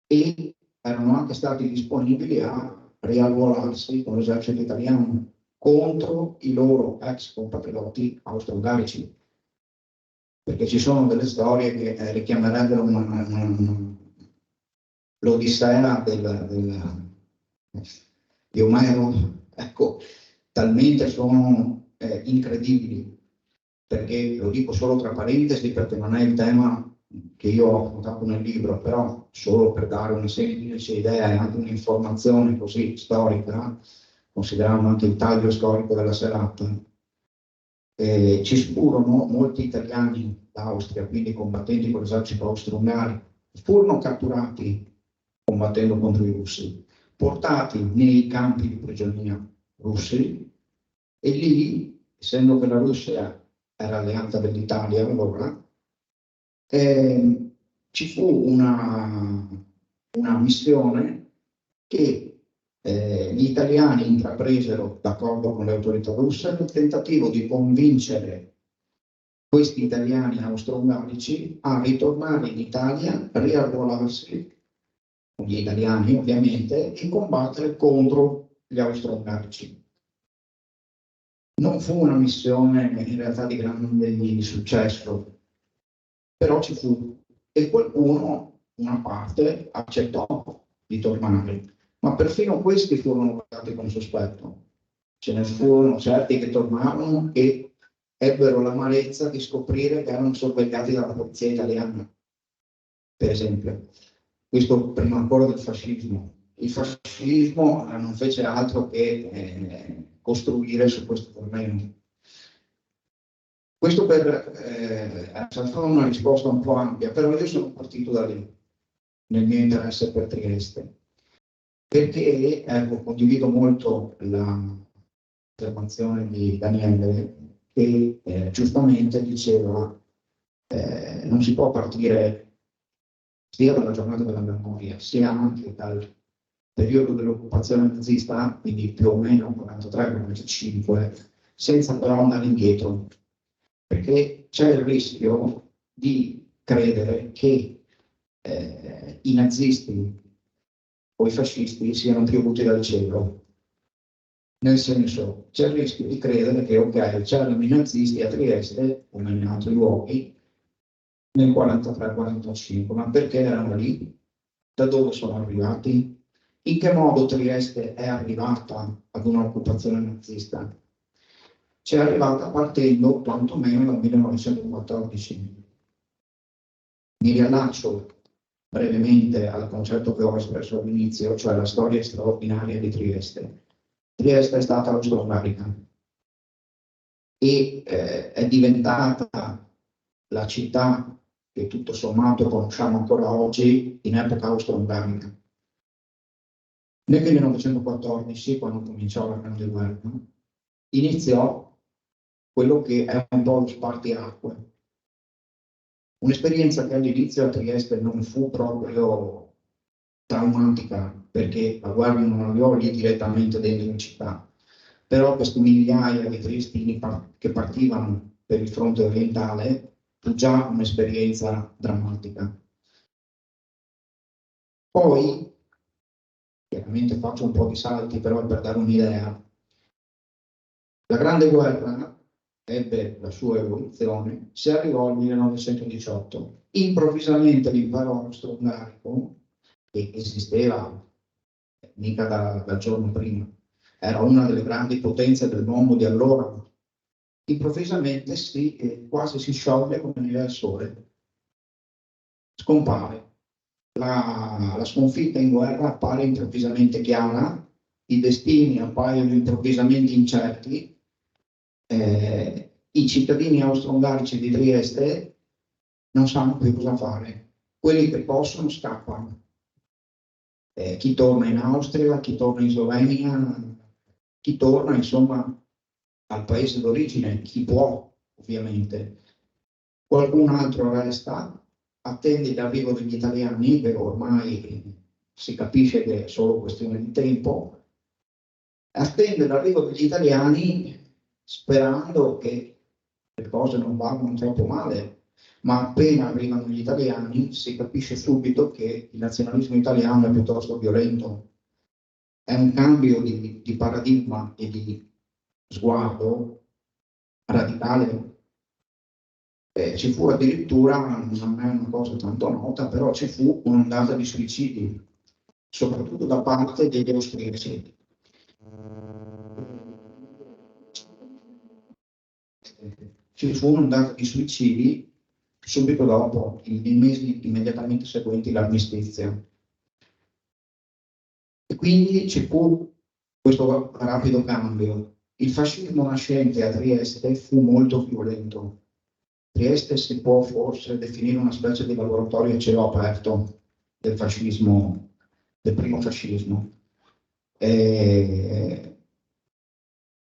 e erano anche stati disponibili a riarruolarsi con l'esercito italiano contro i loro ex compatrioti austro-ungarici, perché ci sono delle storie che richiamerebbero l'Odissea di Omero, ecco, talmente sono incredibili, perché lo dico solo tra parentesi perché non è il tema che io ho affrontato nel libro, però solo per dare una semplice idea e anche un'informazione così storica, considerando anche il taglio storico della serata. Ci furono molti italiani d'Austria, quindi combattenti con l'esercito austro-ungarico, furono catturati combattendo contro i russi, portati nei campi di prigionia russi e lì, essendo che la Russia era alleata dell'Italia allora, ci fu una missione che gli italiani intrapresero d'accordo con le autorità russe nel tentativo di convincere questi italiani austro-ungarici a ritornare in Italia, riarruolarsi con gli italiani ovviamente e combattere contro gli austro-ungarici. Non fu una missione in realtà di grande successo, però ci fu e qualcuno, una parte, accettò di tornare. Ma perfino questi furono guardati con sospetto. Ce ne furono certi che tornarono e ebbero l'amarezza di scoprire che erano sorvegliati dalla polizia italiana, per esempio. Questo prima ancora del fascismo. Il fascismo non fece altro che costruire su questo terreno. Questo è stata una risposta un po' ampia, però io sono partito da lì, nel mio interesse per Trieste. Perché condivido molto l'affermazione di Daniele che giustamente diceva non si può partire sia dalla giornata della memoria sia anche dal periodo dell'occupazione nazista, quindi più o meno 43-45, senza però andare indietro, perché c'è il rischio di credere che i nazisti o i fascisti siano piovuti dal cielo. nel senso c'è il rischio di credere che ok, c'erano i nazisti a Trieste, come in altri luoghi, nel 43-45, ma perché erano lì? Da dove sono arrivati? In che modo Trieste è arrivata ad un'occupazione nazista? C'è arrivata partendo quantomeno dal 1914. Mi riallaccio brevemente al concetto che ho espresso all'inizio, cioè la storia straordinaria di Trieste. Trieste è stata austro-ungarica e è diventata la città che tutto sommato conosciamo ancora oggi in epoca austro-ungarica. Nel 1914, quando cominciò la Grande Guerra, iniziò quello che è un po' lo spartiacque. Un'esperienza che all'inizio a Trieste non fu proprio traumatica, perché la guerra non arrivò lì direttamente dentro in città, però queste migliaia di triestini che partivano per il fronte orientale fu già un'esperienza drammatica. Poi, chiaramente faccio un po' di salti, però per dare un'idea, la Grande Guerra ebbe la sua evoluzione, si arrivò al 1918. Improvvisamente l'impero austro-ungarico, che esisteva mica dal giorno prima, era una delle grandi potenze del mondo di allora, improvvisamente quasi si scioglie come neve al sole, scompare. La sconfitta in guerra appare improvvisamente chiara, i destini appaiono improvvisamente incerti, i cittadini austro-ungarici di Trieste non sanno più cosa fare, quelli che possono scappano. Chi torna in Austria, chi torna in Slovenia, chi torna insomma al paese d'origine, chi può ovviamente. Qualcun altro resta, attende l'arrivo degli italiani, che ormai si capisce che è solo questione di tempo, attende l'arrivo degli italiani sperando che le cose non vadano troppo male, ma appena arrivano gli italiani si capisce subito che il nazionalismo italiano è piuttosto violento. È un cambio di paradigma e di sguardo radicale. Ci fu addirittura, non è una cosa tanto nota, però ci fu un'ondata di suicidi, soprattutto da parte degli austriaci. Ci fu un'ondata di suicidi subito dopo, nei mesi immediatamente seguenti l'armistizio. E quindi ci fu questo rapido cambio. Il fascismo nascente a Trieste fu molto violento. Trieste si può forse definire una specie di laboratorio a cielo aperto del fascismo, del primo fascismo.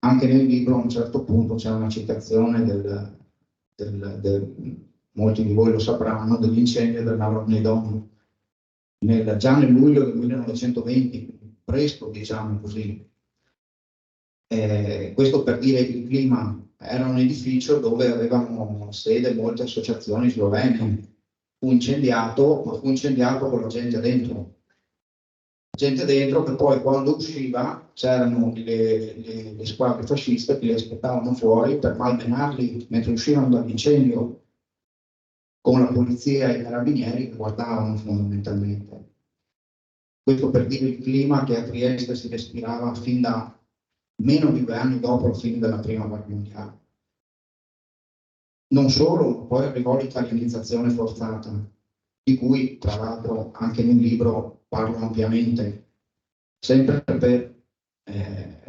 Anche nel libro a un certo punto c'è una citazione molti di voi lo sapranno, dell'incendio del Narodny Dom già nel luglio del 1920, presto diciamo così. Questo per dire il clima, era un edificio dove avevano sede molte associazioni slovene, fu incendiato, ma fu incendiato con la gente dentro. Gente dentro che poi quando usciva c'erano le squadre fasciste che li aspettavano fuori per malmenarli mentre uscivano dall'incendio, con la polizia e i carabinieri che guardavano fondamentalmente. Questo per dire il clima che a Trieste si respirava fin da meno di 2 anni dopo la fine della Prima Guerra Mondiale. Non solo, poi arrivò l'italianizzazione forzata, di cui tra l'altro anche nel libro parlo ampiamente, sempre per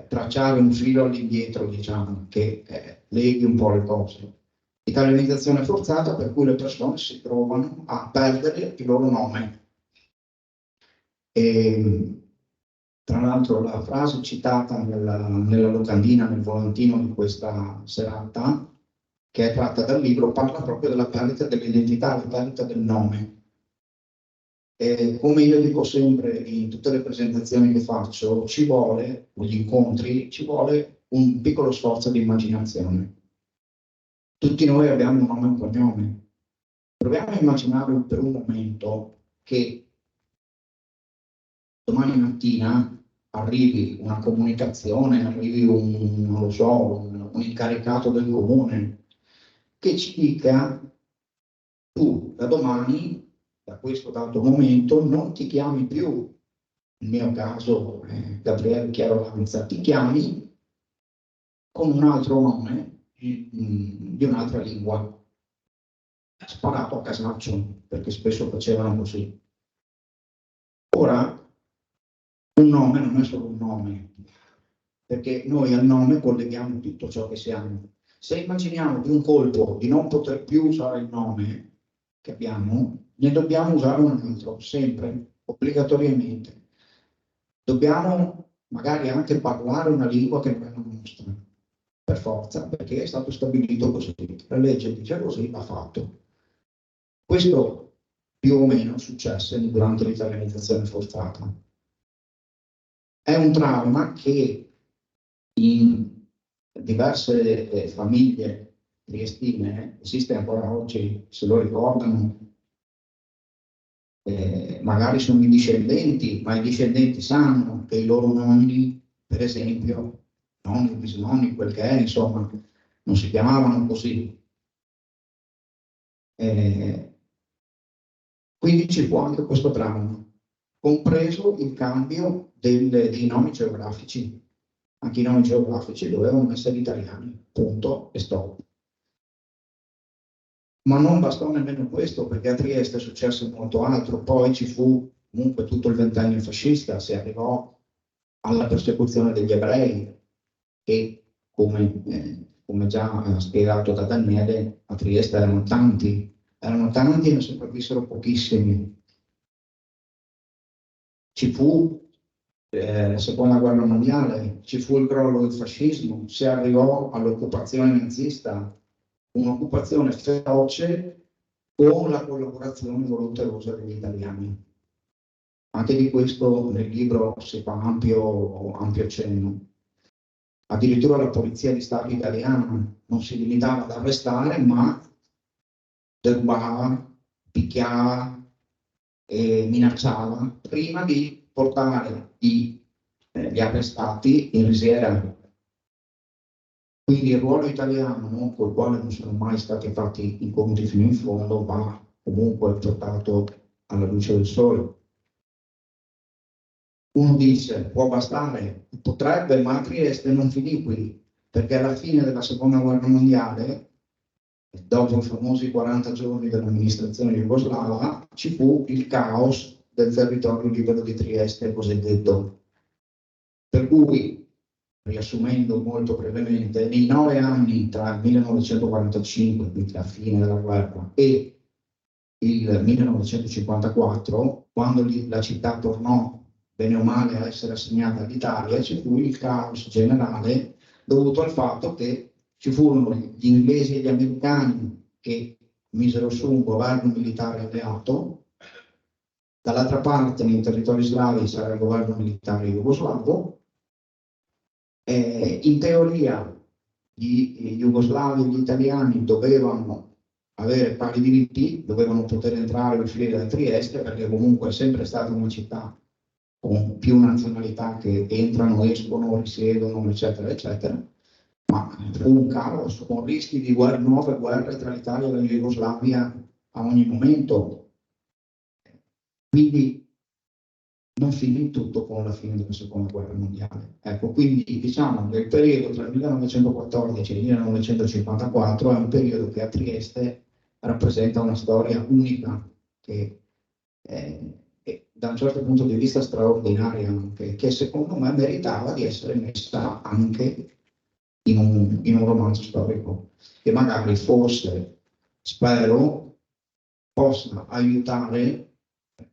tracciare un filo all'indietro, diciamo, che leghi un po' le cose. Italianizzazione forzata per cui le persone si trovano a perdere il loro nome. E, tra l'altro la frase citata nella locandina, nel volantino di questa serata, che è tratta dal libro, parla proprio della perdita dell'identità, la perdita del nome. Come io dico sempre in tutte le presentazioni che faccio, ci vuole, o gli incontri, ci vuole un piccolo sforzo di immaginazione. Tutti noi abbiamo un nome e un cognome. Proviamo a immaginare per un momento che domani mattina arrivi una comunicazione, arrivi non lo so, un incaricato del comune che ci dica: tu da domani, da questo dato momento, non ti chiami più, nel mio caso Gabriele Chiaro Lanza, ti chiami con un altro nome di un'altra lingua, sparato a casaccio, perché spesso facevano così. Ora, un nome non è solo un nome, perché noi al nome colleghiamo tutto ciò che siamo. Se immaginiamo di un colpo di non poter più usare il nome che abbiamo, ne dobbiamo usare un altro, sempre, obbligatoriamente. Dobbiamo magari anche parlare una lingua che non è la nostra, per forza, perché è stato stabilito così. La legge dice così, va fatto. Questo più o meno successe durante l'italianizzazione forzata. È un trauma che in diverse famiglie triestine esiste ancora oggi, se lo ricordano. Magari sono i discendenti, ma i discendenti sanno che i loro nonni, per esempio, nonni, bisnonni, quel che è, insomma, non si chiamavano così. Quindi ci fu anche questo trauma, compreso il cambio dei nomi geografici. Anche i nomi geografici dovevano essere italiani, punto e stop. Ma non bastò nemmeno questo, perché a Trieste è successo molto altro. Poi ci fu comunque tutto il ventennio fascista, si arrivò alla persecuzione degli ebrei, che come già spiegato da Daniele, a Trieste erano tanti e ne sopravvissero pochissimi. Ci fu la seconda guerra mondiale, ci fu il crollo del fascismo, si arrivò all'occupazione nazista, un'occupazione feroce con la collaborazione volonterosa degli italiani. Anche di questo nel libro si fa ampio cenno. Addirittura la polizia di Stato italiana non si limitava ad arrestare, ma derubava, picchiava e minacciava prima di portare gli arrestati in risiera. Quindi il ruolo italiano, col quale non sono mai stati fatti i conti fino in fondo, va comunque portato alla luce del sole. Uno dice, può bastare, potrebbe, ma a Trieste non finì qui, perché alla fine della seconda guerra mondiale, dopo i famosi 40 giorni dell'amministrazione jugoslava, ci fu il caos del territorio libero di Trieste cosiddetto. Per cui, riassumendo molto brevemente, nei 9 anni tra il 1945, quindi la fine della guerra, e il 1954, quando la città tornò bene o male a essere assegnata all'Italia, ci fu il caos generale dovuto al fatto che ci furono gli inglesi e gli americani che misero su un governo militare alleato, dall'altra parte nei territori slavi c'era il governo militare jugoslavo. In teoria gli jugoslavi e gli italiani dovevano avere pari diritti, dovevano poter entrare e uscire da Trieste, perché comunque è sempre stata una città con più nazionalità che entrano, escono, risiedono, eccetera, eccetera. Ma fu un caos con rischi di nuove guerre tra l'Italia e la Jugoslavia a ogni momento. Quindi non finì tutto con la fine della seconda guerra mondiale. Ecco, quindi diciamo che il periodo tra il 1914 e il 1954 è un periodo che a Trieste rappresenta una storia unica, che da un certo punto di vista straordinaria, anche, che secondo me meritava di essere messa anche in un romanzo storico, che magari forse, spero, possa aiutare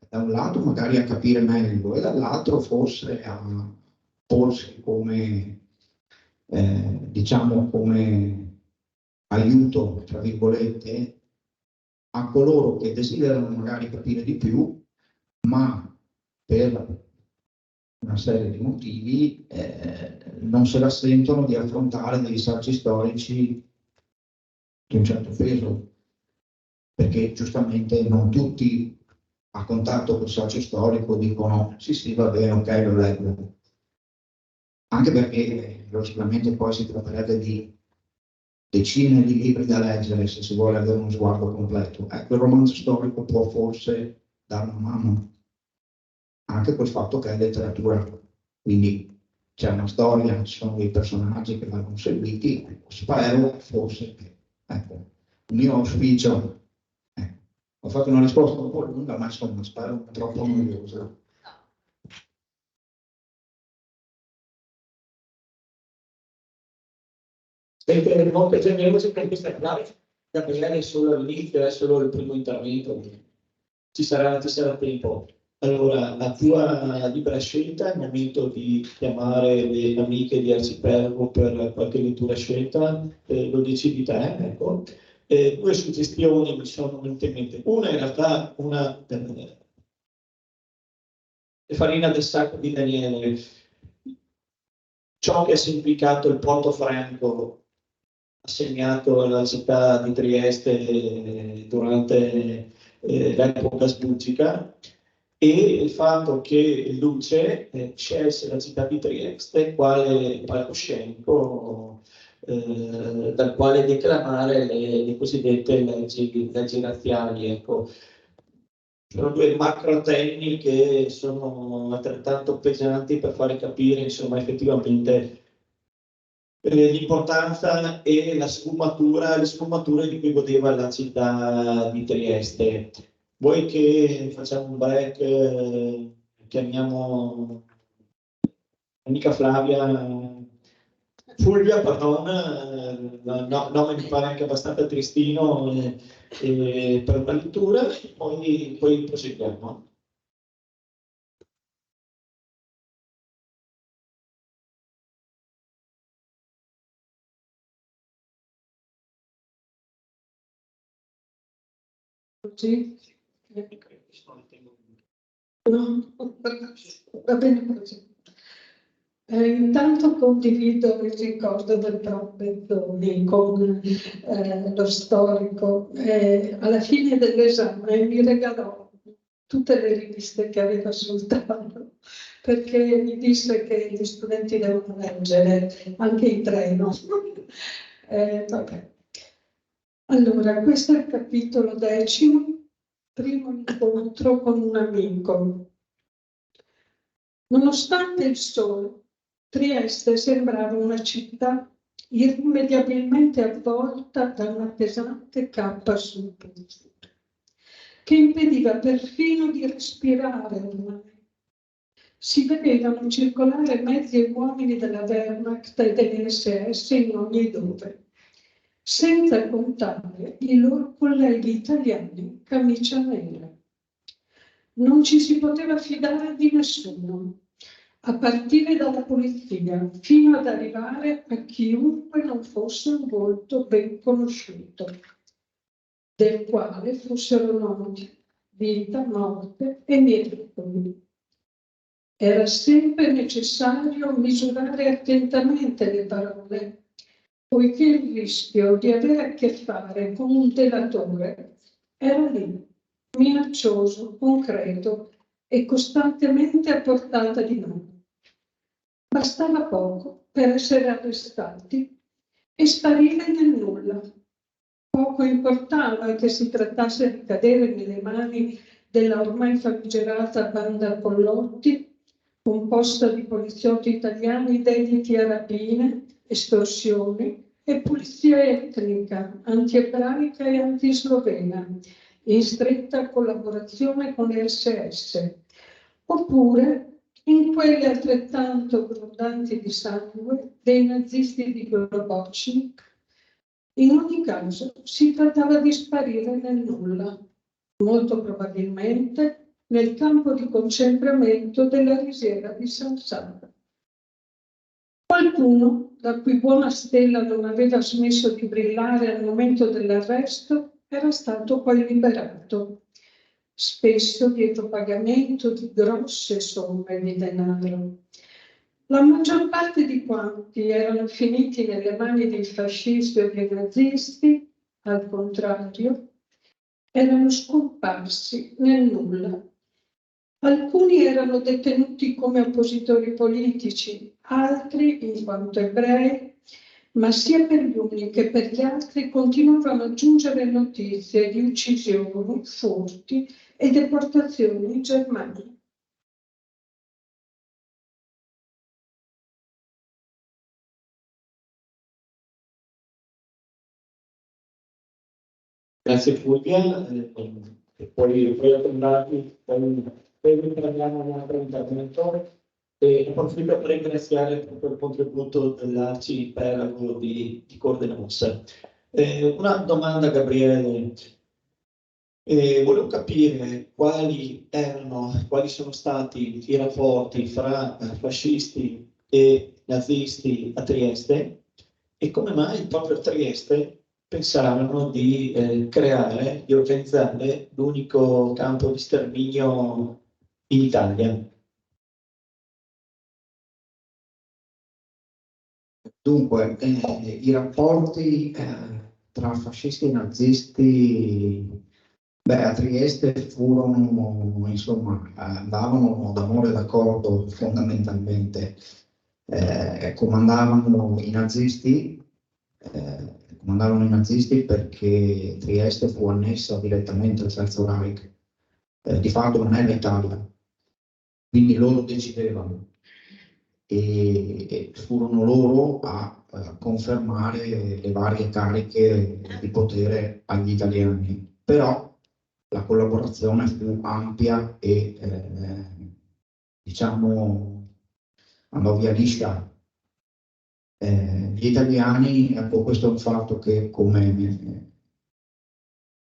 da un lato magari a capire meglio e dall'altro forse a porsi come, diciamo, come aiuto, tra virgolette, a coloro che desiderano magari capire di più, ma per una serie di motivi non se la sentono di affrontare dei saggi storici di un certo peso, perché giustamente non tutti a contatto col saggio storico dicono sì, va bene, ok, lo leggo. anche perché logicamente poi si tratterebbe di decine di libri da leggere se si vuole avere uno sguardo completo. Ecco, il romanzo storico può forse dare una mano anche col fatto che è letteratura, quindi c'è una storia, ci sono dei personaggi che vanno seguiti, ecco, spero forse che, ecco, il mio auspicio, ho fatto una risposta un po' lunga, ma insomma spero non troppo noiosa. Siete molto generosi per questa classe. Gabriele è solo all'inizio, è solo il primo intervento. Ci sarà tempo. Allora, la tua libera scelta, è il momento di chiamare le amiche di Arcipelago per qualche lettura scelta, lo decidi te, ecco. Due suggestioni mi sono venute in mente. Una in realtà, è farina del sacco di Daniele. Ciò che ha significato il Porto Franco assegnato alla città di Trieste durante l'epoca asburgica, e il fatto che Luce scelse la città di Trieste quale palcoscenico dal quale declamare le cosiddette leggi razziali. Ecco. Sono due macro temi che sono altrettanto pesanti per fare capire, insomma, effettivamente l'importanza e le sfumature di cui godeva la città di Trieste. Vuoi che facciamo un break, chiamiamo amica Fulvia, pardon, nome mi pare anche abbastanza tristino per una lettura, poi proseguiamo. Sì. No, va bene così. Intanto condivido il ricordo del prof. Bezzoni con lo storico. Alla fine dell'esame mi regalò tutte le riviste che aveva sul tavolo, perché mi disse che gli studenti devono leggere anche in treno. Vabbè. Allora, questo è il capitolo 10, primo incontro con un amico. Nonostante il sole, Trieste sembrava una città irrimediabilmente avvolta da una pesante cappa sul pensiero, che impediva perfino di respirare ormai. Si vedevano circolare mezzi e uomini della Wehrmacht e dell'SS in ogni dove, senza contare i loro colleghi italiani camicia nera. Non ci si poteva fidare di nessuno, a partire dalla polizia, fino ad arrivare a chiunque non fosse un volto ben conosciuto, del quale fossero noti vita, morte e miracoli. Era sempre necessario misurare attentamente le parole, poiché il rischio di avere a che fare con un delatore era lì, minaccioso, concreto e costantemente a portata di mano. Bastava poco per essere arrestati e sparire nel nulla. Poco importava che si trattasse di cadere nelle mani della ormai famigerata banda Collotti, composta di poliziotti italiani dediti a rapine, estorsioni e pulizia etnica, antiebraica e antislovena, in stretta collaborazione con le SS, oppure in quelle altrettanto grondanti di sangue dei nazisti di Gorbaciov. In ogni caso si trattava di sparire nel nulla, molto probabilmente nel campo di concentramento della risiera di San Saba. Qualcuno, la cui buona stella non aveva smesso di brillare al momento dell'arresto, era stato poi liberato, spesso dietro pagamento di grosse somme di denaro. La maggior parte di quanti erano finiti nelle mani dei fascisti o dei nazisti, al contrario, erano scomparsi nel nulla. Alcuni erano detenuti come oppositori politici, altri in quanto ebrei, ma sia per gli uni che per gli altri continuavano a giungere notizie di uccisioni, furti e deportazioni in Germania. Grazie Fulvia, e poi riprendiamo un altro intervento e approfitto per ringraziare per il contributo dell'arcipelago di Cordenos. Una domanda, Gabriele. Volevo capire quali sono stati i rapporti fra fascisti e nazisti a Trieste e come mai proprio a Trieste pensarono di organizzare l'unico campo di sterminio in Italia. Dunque, i rapporti tra fascisti e nazisti, a Trieste furono, insomma, andavano d'amore d'accordo fondamentalmente. Comandavano i nazisti perché Trieste fu annessa direttamente al Terzo Reich. Di fatto non è l'Italia, quindi loro decidevano e furono loro a confermare le varie cariche di potere agli italiani. Però la collaborazione fu ampia e diciamo andò via liscia. Gli italiani, ecco, questo è un fatto che come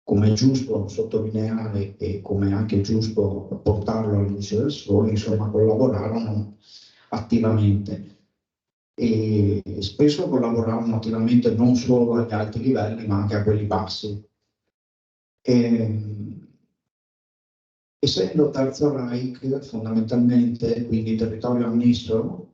è giusto sottolineare e come è anche giusto portarlo alla luce del sole, insomma, collaborarono attivamente e spesso collaboravano attivamente non solo agli alti livelli ma anche a quelli bassi. Essendo Terzo Reich fondamentalmente, quindi territorio annesso,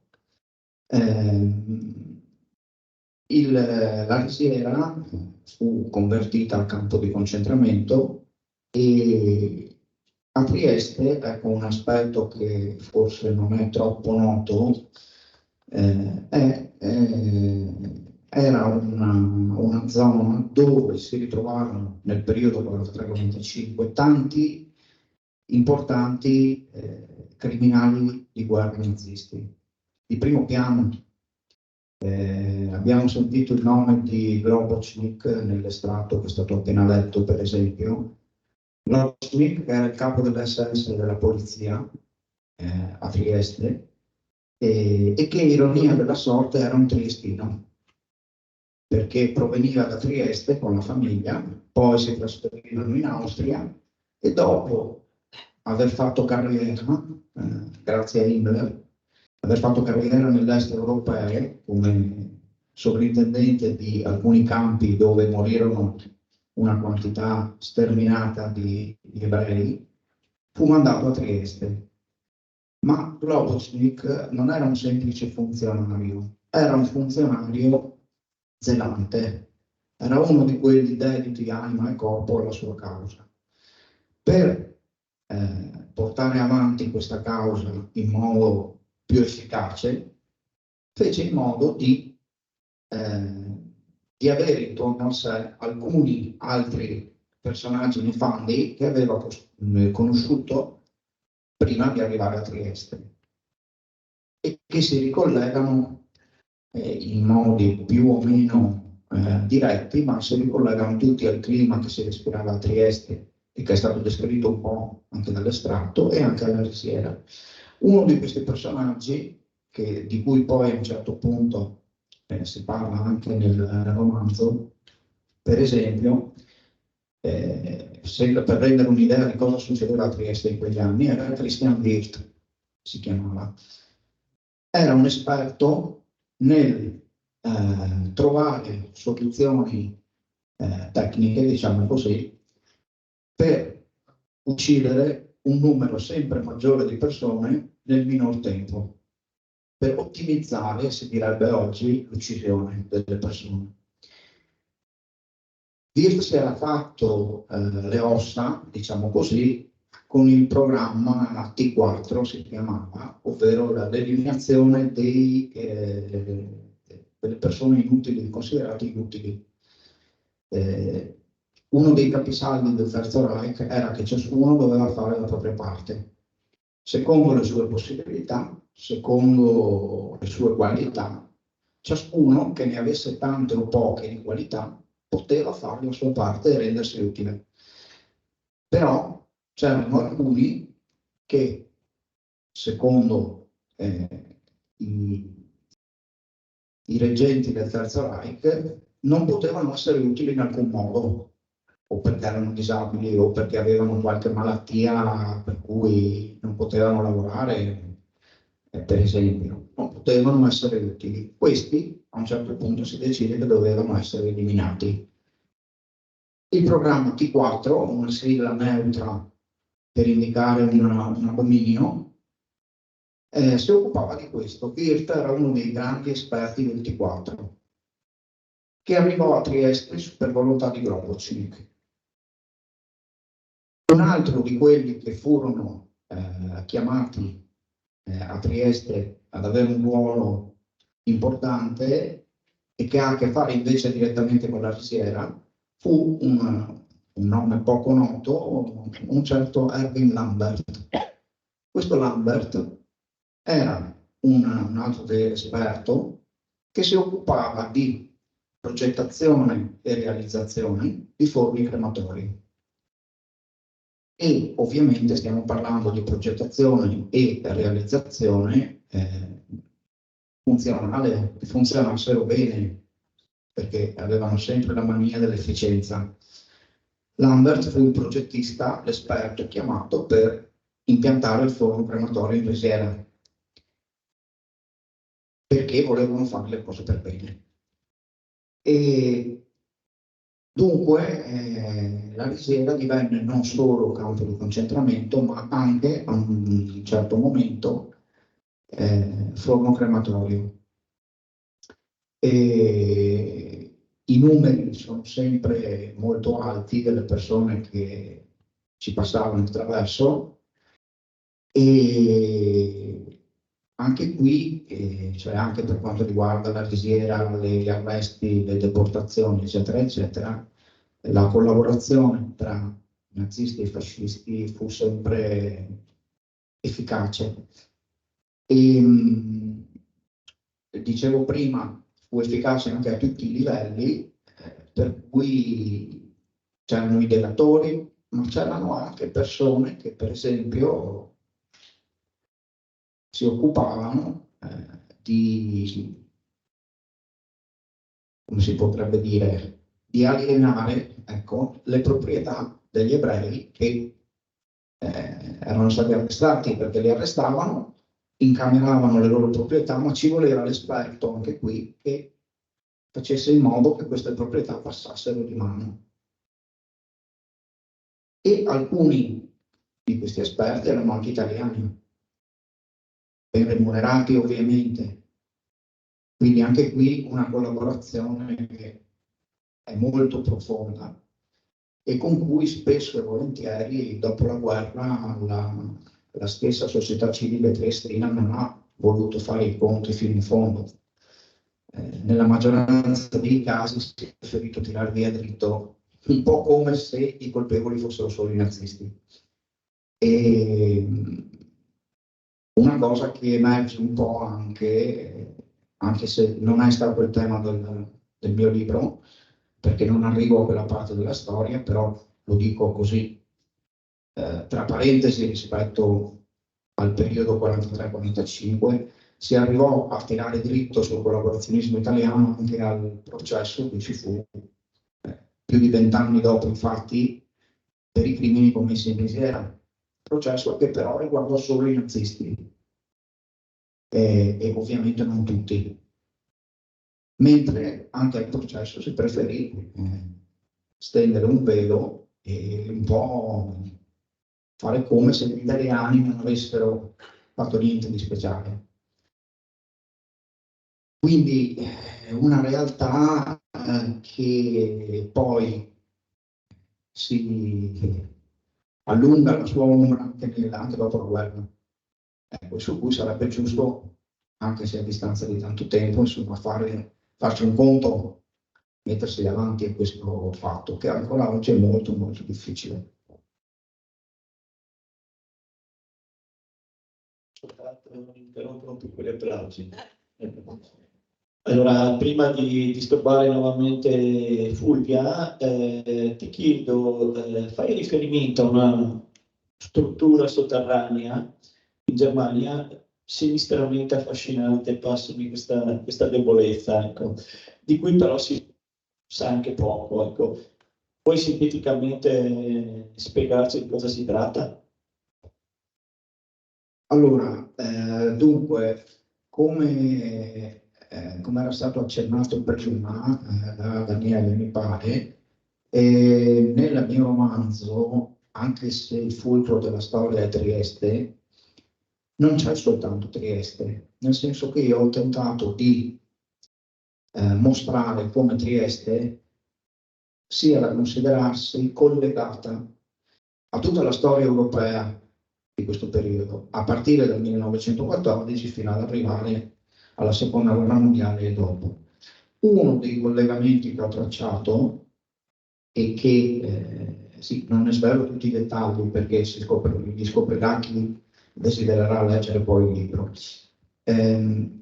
la Risiera fu convertita a campo di concentramento e a Trieste, ecco un aspetto che forse non è troppo noto, era una zona dove si ritrovarono nel periodo 43-45 tanti importanti criminali di guerra nazisti. Di primo piano abbiamo sentito il nome di Globocnik nell'estratto che è stato appena letto, per esempio. Globocnik era il capo dell'SS della polizia a Trieste e che, ironia della sorte, era un triestino, perché proveniva da Trieste con la famiglia, poi si trasferirono in Austria e dopo aver fatto carriera, grazie a Himmler, aver fatto carriera nell'est europeo come sovrintendente di alcuni campi dove morirono una quantità sterminata di ebrei, fu mandato a Trieste. Ma Globocnik non era un semplice funzionario, era un funzionario zelante, era uno di quelli dediti anima e corpo alla sua causa. Per portare avanti questa causa in modo più efficace, fece in modo di avere intorno a sé alcuni altri personaggi nefandi che aveva conosciuto prima di arrivare a Trieste e che si ricollegano in modi più o meno diretti, ma si ricollegano tutti al clima che si respirava a Trieste e che è stato descritto un po' anche dall'estratto e anche alla Risiera. Uno di questi personaggi, di cui poi a un certo punto si parla anche nel romanzo, per esempio, per rendere un'idea di cosa succedeva a Trieste in quegli anni, era Christian Wirth, si chiamava. Era un esperto nel trovare soluzioni tecniche, diciamo così, per uccidere un numero sempre maggiore di persone nel minor tempo, per ottimizzare, si direbbe oggi, l'uccisione delle persone. Wirth si era fatto le ossa, diciamo così, con il programma T4, si chiamava, ovvero l'eliminazione delle persone inutili, considerate inutili. Uno dei capisaldi del Terzo Reich era che ciascuno doveva fare la propria parte, secondo le sue possibilità, secondo le sue qualità. Ciascuno che ne avesse tante o poche di qualità poteva fare la sua parte e rendersi utile. Però c'erano alcuni che, secondo i reggenti del Terzo Reich, non potevano essere utili in alcun modo, o perché erano disabili o perché avevano qualche malattia per cui non potevano lavorare, per esempio, non potevano essere utili. Questi a un certo punto si decide che dovevano essere eliminati. Il programma T4, una sigla neutra per indicare un abominio, si occupava di questo. Wirth era uno dei grandi esperti del T4, che arrivò a Trieste per volontà di Grobovcik. Un altro di quelli che furono chiamati a Trieste ad avere un ruolo importante e che ha a che fare invece direttamente con la risiera fu un nome poco noto, un certo Erwin Lambert. Questo Lambert era un altro esperto che si occupava di progettazione e realizzazione di forni crematori. E ovviamente stiamo parlando di progettazione e realizzazione funzionale, che funzionassero bene, perché avevano sempre la mania dell'efficienza. Lambert fu il progettista, l'esperto chiamato per impiantare il forno crematorio in risiera, perché volevano fare le cose per bene. E dunque la risiera divenne non solo campo di concentramento, ma anche a un certo momento forno crematorio. E i numeri sono sempre molto alti delle persone che ci passavano attraverso, e anche qui, cioè anche per quanto riguarda la risiera, gli arresti, le deportazioni, eccetera, eccetera, la collaborazione tra nazisti e fascisti fu sempre efficace. E, dicevo prima, fu efficace anche a tutti i livelli, per cui c'erano i delatori, ma c'erano anche persone che, per esempio, si occupavano di, come si potrebbe dire, di alienare, ecco, le proprietà degli ebrei che erano stati arrestati, perché li arrestavano, incameravano le loro proprietà, ma ci voleva l'esperto anche qui che facesse in modo che queste proprietà passassero di mano. E alcuni di questi esperti erano anche italiani, ben remunerati ovviamente, quindi anche qui una collaborazione che è molto profonda e con cui spesso e volentieri dopo la guerra la stessa società civile triestina non ha voluto fare i conti fino in fondo. Nella maggioranza dei casi si è preferito tirare via dritto, un po' come se i colpevoli fossero solo i nazisti. E una cosa che emerge un po' anche se non è stato il tema del mio libro, perché non arrivo a quella parte della storia, però lo dico così, tra parentesi, rispetto al periodo 43-45, si arrivò a tirare dritto sul collaborazionismo italiano anche al processo che ci fu più di 20 anni dopo, infatti, per i crimini commessi in risiera. Processo che però riguardò solo i nazisti e ovviamente non tutti. Mentre anche al processo si preferì stendere un velo e un po' fare come se gli italiani non avessero fatto niente di speciale. Quindi una realtà che poi si allunga la sua ombra anche dopo la guerra. Ecco, su cui sarebbe giusto, anche se a distanza di tanto tempo, insomma, farci un conto, mettersi davanti a questo fatto, che ancora oggi è molto molto difficile. Interrompono piccoli applausi. Allora, prima di disturbare nuovamente Fulvia, ti chiedo, fai riferimento a una struttura sotterranea in Germania sinistramente affascinante, passami questa debolezza, ecco, di cui però si sa anche poco. Ecco. Puoi sinteticamente spiegarci di cosa si tratta? Allora, dunque, come era stato accennato prima da Daniele, mi pare, nel mio romanzo, anche se il fulcro della storia è Trieste, non c'è soltanto Trieste, nel senso che io ho tentato di mostrare come Trieste sia da considerarsi collegata a tutta la storia europea di questo periodo, a partire dal 1914 fino ad arrivare alla seconda guerra mondiale e dopo. Uno dei collegamenti che ho tracciato e che sì, non ne svelo tutti i dettagli perché li scoprirà chi desidererà leggere poi il libro.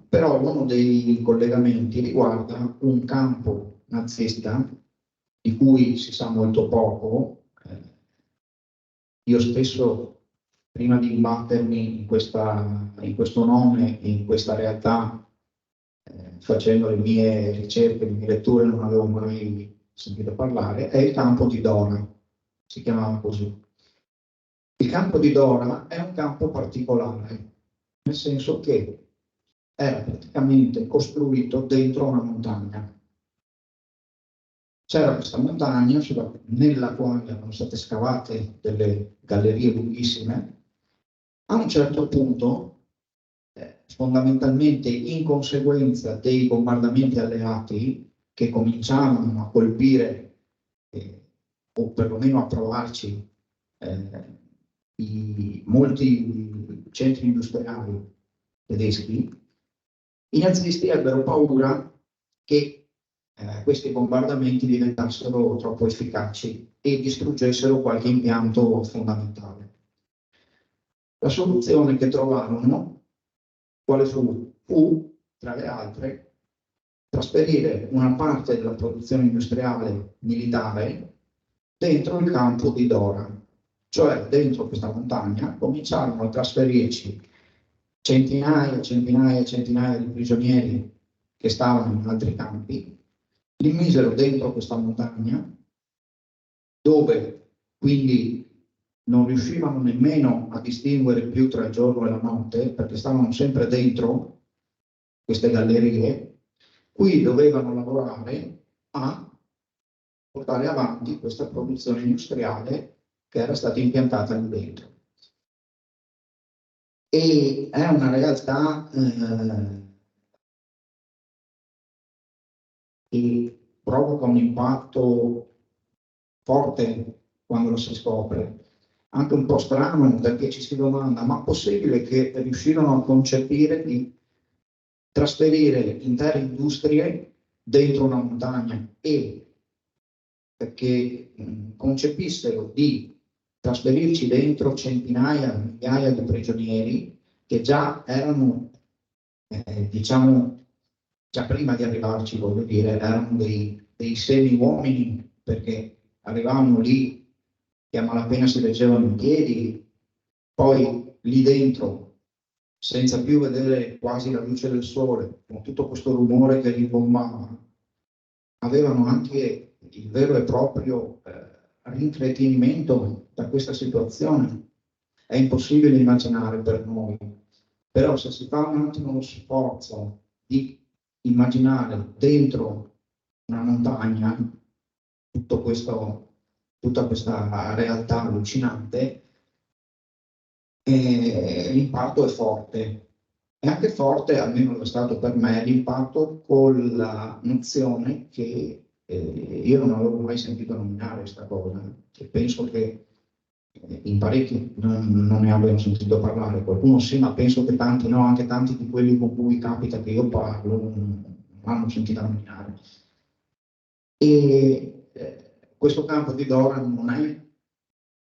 Però uno dei collegamenti riguarda un campo nazista di cui si sa molto poco. Io stesso, prima di imbattermi in questo nome, in questa realtà, facendo le mie ricerche, le mie letture, non avevo mai sentito parlare, è il campo di Dora, si chiamava così. Il campo di Dora è un campo particolare, nel senso che era praticamente costruito dentro una montagna. C'era questa montagna nella quale erano state scavate delle gallerie lunghissime. A un certo punto, fondamentalmente in conseguenza dei bombardamenti alleati che cominciavano a colpire o perlomeno a provarci molti centri industriali tedeschi, i nazisti ebbero paura che questi bombardamenti diventassero troppo efficaci e distruggessero qualche impianto fondamentale. La soluzione che trovarono, quale fu? Fu, tra le altre, trasferire una parte della produzione industriale militare dentro il campo di Dora, cioè dentro questa montagna cominciarono a trasferirci centinaia e centinaia e centinaia di prigionieri che stavano in altri campi, li misero dentro questa montagna, dove quindi non riuscivano nemmeno a distinguere più tra il giorno e la notte, perché stavano sempre dentro queste gallerie. Qui dovevano lavorare a portare avanti questa produzione industriale che era stata impiantata lì dentro. E è una realtà che provoca un impatto forte quando lo si scopre, anche un po' strano perché ci si domanda: ma è possibile che riuscirono a concepire di trasferire intere industrie dentro una montagna e perché concepissero di trasferirci dentro centinaia, migliaia di prigionieri che già erano, diciamo, già prima di arrivarci, voglio dire, erano dei semi-uomini, perché arrivavano lì che a malapena si leggevano in piedi, poi lì dentro, senza più vedere quasi la luce del sole, con tutto questo rumore che li bombava, avevano anche il vero e proprio rincretinimento da questa situazione. È impossibile immaginare per noi, però se si fa un attimo lo sforzo di immaginare dentro una montagna tutta questa realtà allucinante, l'impatto è forte. È anche forte, almeno lo è stato per me, l'impatto con la nozione che io non avevo mai sentito nominare questa cosa, e penso che in parecchi non ne abbiano sentito parlare, qualcuno sì, ma penso che tanti no, anche tanti di quelli con cui capita che io parlo non hanno sentito nominare. E questo campo di Dora non è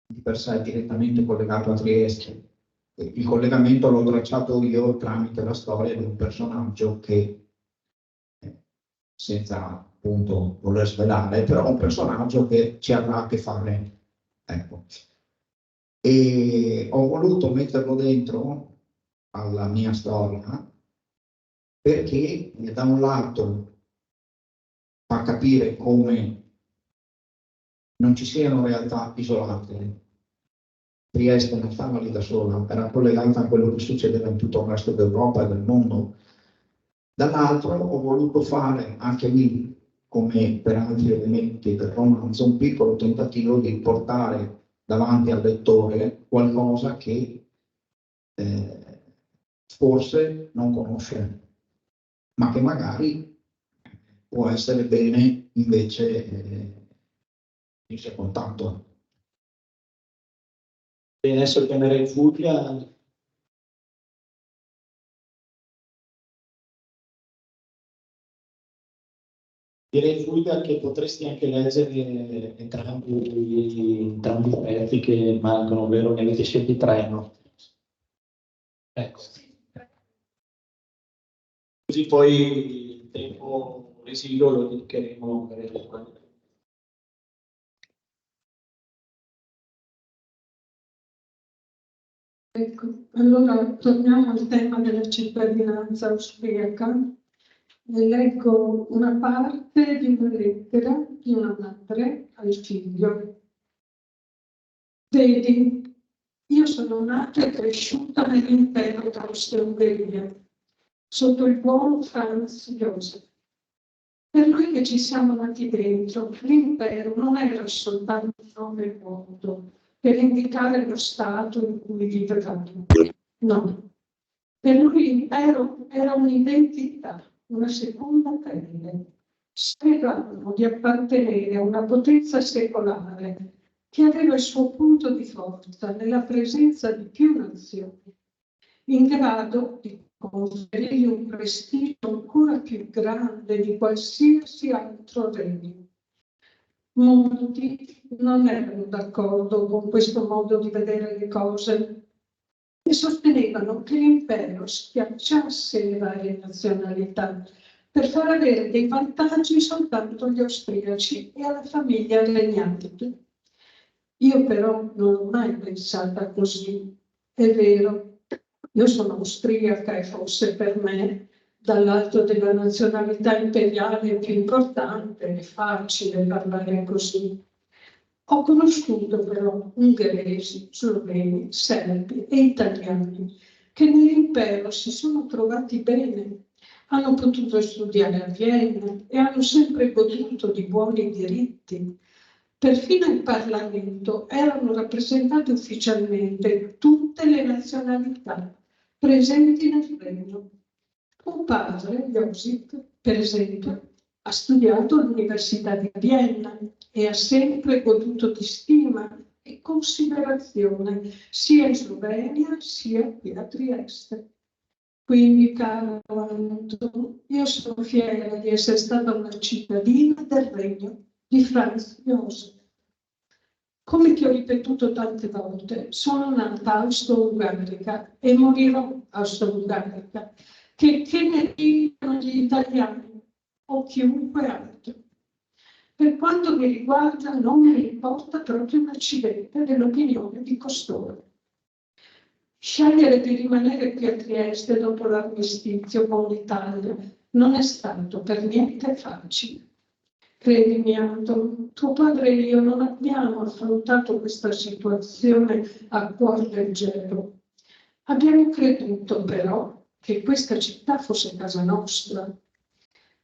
di per sé direttamente collegato a Trieste. Il collegamento l'ho tracciato io tramite la storia di un personaggio che, senza appunto voler svelare, però un personaggio che ci avrà a che fare. Ecco. E ho voluto metterlo dentro alla mia storia perché da un lato fa capire come non ci siano realtà isolate. Trieste non stava lì da sola, era collegata a quello che succedeva in tutto il resto d'Europa e del mondo. Dall'altro ho voluto fare anche lì, come per altri elementi del romanzo, un piccolo tentativo di portare davanti al lettore qualcosa che forse non conosce, ma che magari può essere bene invece venisse contatto. E adesso chiamerei Fulvia. Direi Fulvia che potresti anche leggere entrambi i pezzi che mancano, ovvero ne avete scelti 3, no? Ecco. Così poi il tempo residuo lo dedicheremo per il... Ecco, allora torniamo al tema della cittadinanza austriaca. Le leggo una parte di una lettera di una madre al figlio. Vedi, io sono nata e cresciuta nell'impero d'Austria-Ungheria, sotto il buon Franz Josef. Per lui che ci siamo nati dentro, l'impero non era soltanto un nome vuoto per indicare lo stato in cui vivevamo. No, per lui l'impero era un'identità, una seconda pelle. Speravamo di appartenere a una potenza secolare che aveva il suo punto di forza nella presenza di più nazioni, in grado di conferirgli un prestigio ancora più grande di qualsiasi altro regno. Molti non erano d'accordo con questo modo di vedere le cose e sostenevano che l'impero schiacciasse le varie nazionalità per far avere dei vantaggi soltanto agli austriaci e alla famiglia regnante. Io però non l'ho mai pensata così. È vero, io sono austriaca e forse per me, dall'alto della nazionalità imperiale, è più importante, è facile parlare così. Ho conosciuto però ungheresi, sloveni, serbi e italiani che nell'impero si sono trovati bene, hanno potuto studiare a Vienna e hanno sempre goduto di buoni diritti. Perfino in Parlamento erano rappresentate ufficialmente tutte le nazionalità presenti nel regno. Un padre, Josip, per esempio, ha studiato all'Università di Vienna e ha sempre goduto di stima e considerazione sia in Slovenia sia qui a Trieste. Quindi, caro Anton, io sono fiera di essere stata una cittadina del regno di Franz Josef. Come ti ho ripetuto tante volte, sono nata austro-ungarica e morirò austro-ungarica, che ne dicano gli italiani o chiunque altro. Per quanto mi riguarda non mi importa proprio un accidente dell'opinione di costoro. Scegliere di rimanere qui a Trieste dopo l'armistizio con l'Italia non è stato per niente facile. Credimi, Anton, tuo padre e io non abbiamo affrontato questa situazione a cuor leggero. Abbiamo creduto però che questa città fosse casa nostra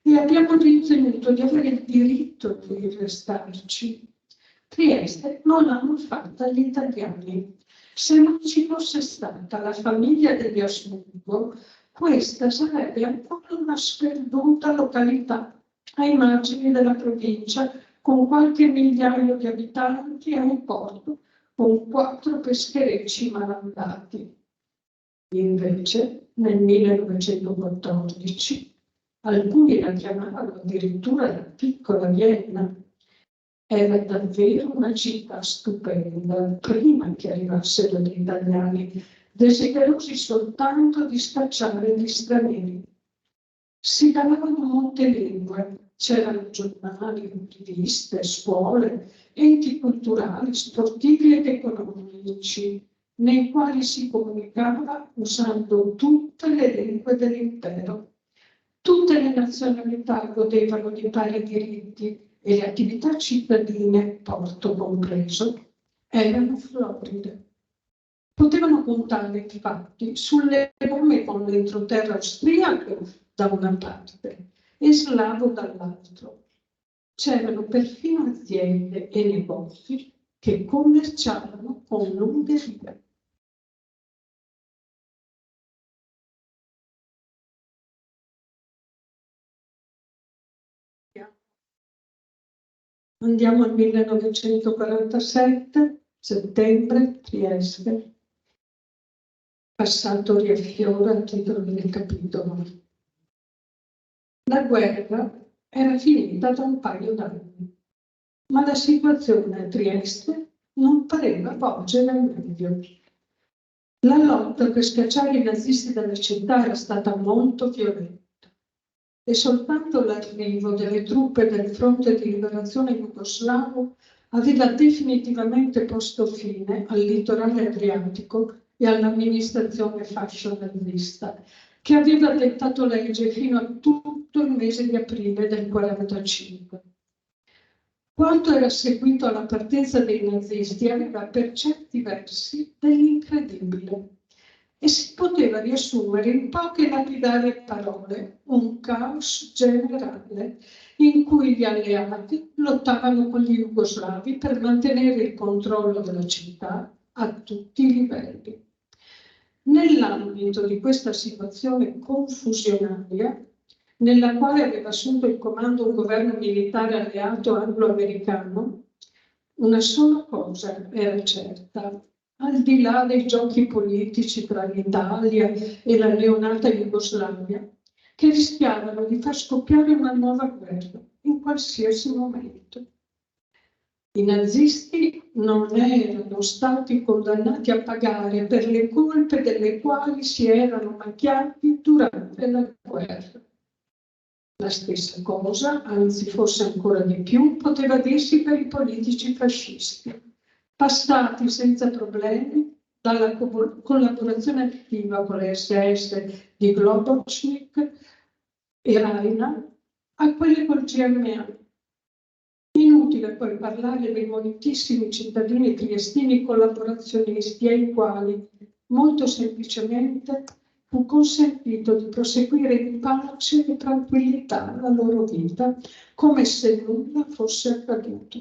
e abbiamo ritenuto di avere il diritto di restarci. Trieste non l'hanno fatta gli italiani. Se non ci fosse stata la famiglia degli Asburgo, questa sarebbe ancora una sperduta località ai margini della provincia, con qualche migliaio di abitanti e un porto, con 4 pescherecci malandati. Invece, nel 1914, alcuni la chiamavano addirittura la piccola Vienna. Era davvero una città stupenda, prima che arrivassero gli italiani, desiderosi soltanto di scacciare gli stranieri. Si parlavano molte lingue, c'erano giornali, riviste, scuole, enti culturali, sportivi ed economici, nei quali si comunicava usando tutte le lingue dell'impero. Tutte le nazionalità godevano di pari diritti e le attività cittadine, porto compreso, erano floride. Potevano contare infatti sulle legame con l'entroterra austriaco da una parte e slavo dall'altro. C'erano perfino aziende e negozi che commerciavano con l'Ungheria. Andiamo al 1947, settembre, Trieste. Passato riaffiora il titolo del capitolo. La guerra era finita da un paio d'anni, ma la situazione a Trieste non pareva volgere al meglio. La lotta per scacciare i nazisti dalla città era stata molto violenta e soltanto l'arrivo delle truppe del fronte di liberazione jugoslavo aveva definitivamente posto fine al litorale adriatico e all'amministrazione fascio nazista, che aveva dettato legge fino a tutto il mese di aprile del 1945. Quanto era seguito alla partenza dei nazisti aveva per certi versi dell'incredibile e si poteva riassumere in poche lapidarie parole un caos generale in cui gli alleati lottavano con gli jugoslavi per mantenere il controllo della città a tutti i livelli. Nell'ambito di questa situazione confusionaria, nella quale aveva assunto il comando un governo militare alleato anglo-americano, una sola cosa era certa: al di là dei giochi politici tra l'Italia e la neonata Jugoslavia, che rischiavano di far scoppiare una nuova guerra in qualsiasi momento. I nazisti non erano stati condannati a pagare per le colpe delle quali si erano macchiati durante la guerra. La stessa cosa, anzi forse ancora di più, poteva dirsi per i politici fascisti, passati senza problemi dalla collaborazione attiva con le SS di Globocnik e Raina a quelle col GMA. Inutile poi parlare dei moltissimi cittadini triestini collaborazionisti ai quali, molto semplicemente, fu consentito di proseguire in pace e tranquillità la loro vita, come se nulla fosse accaduto.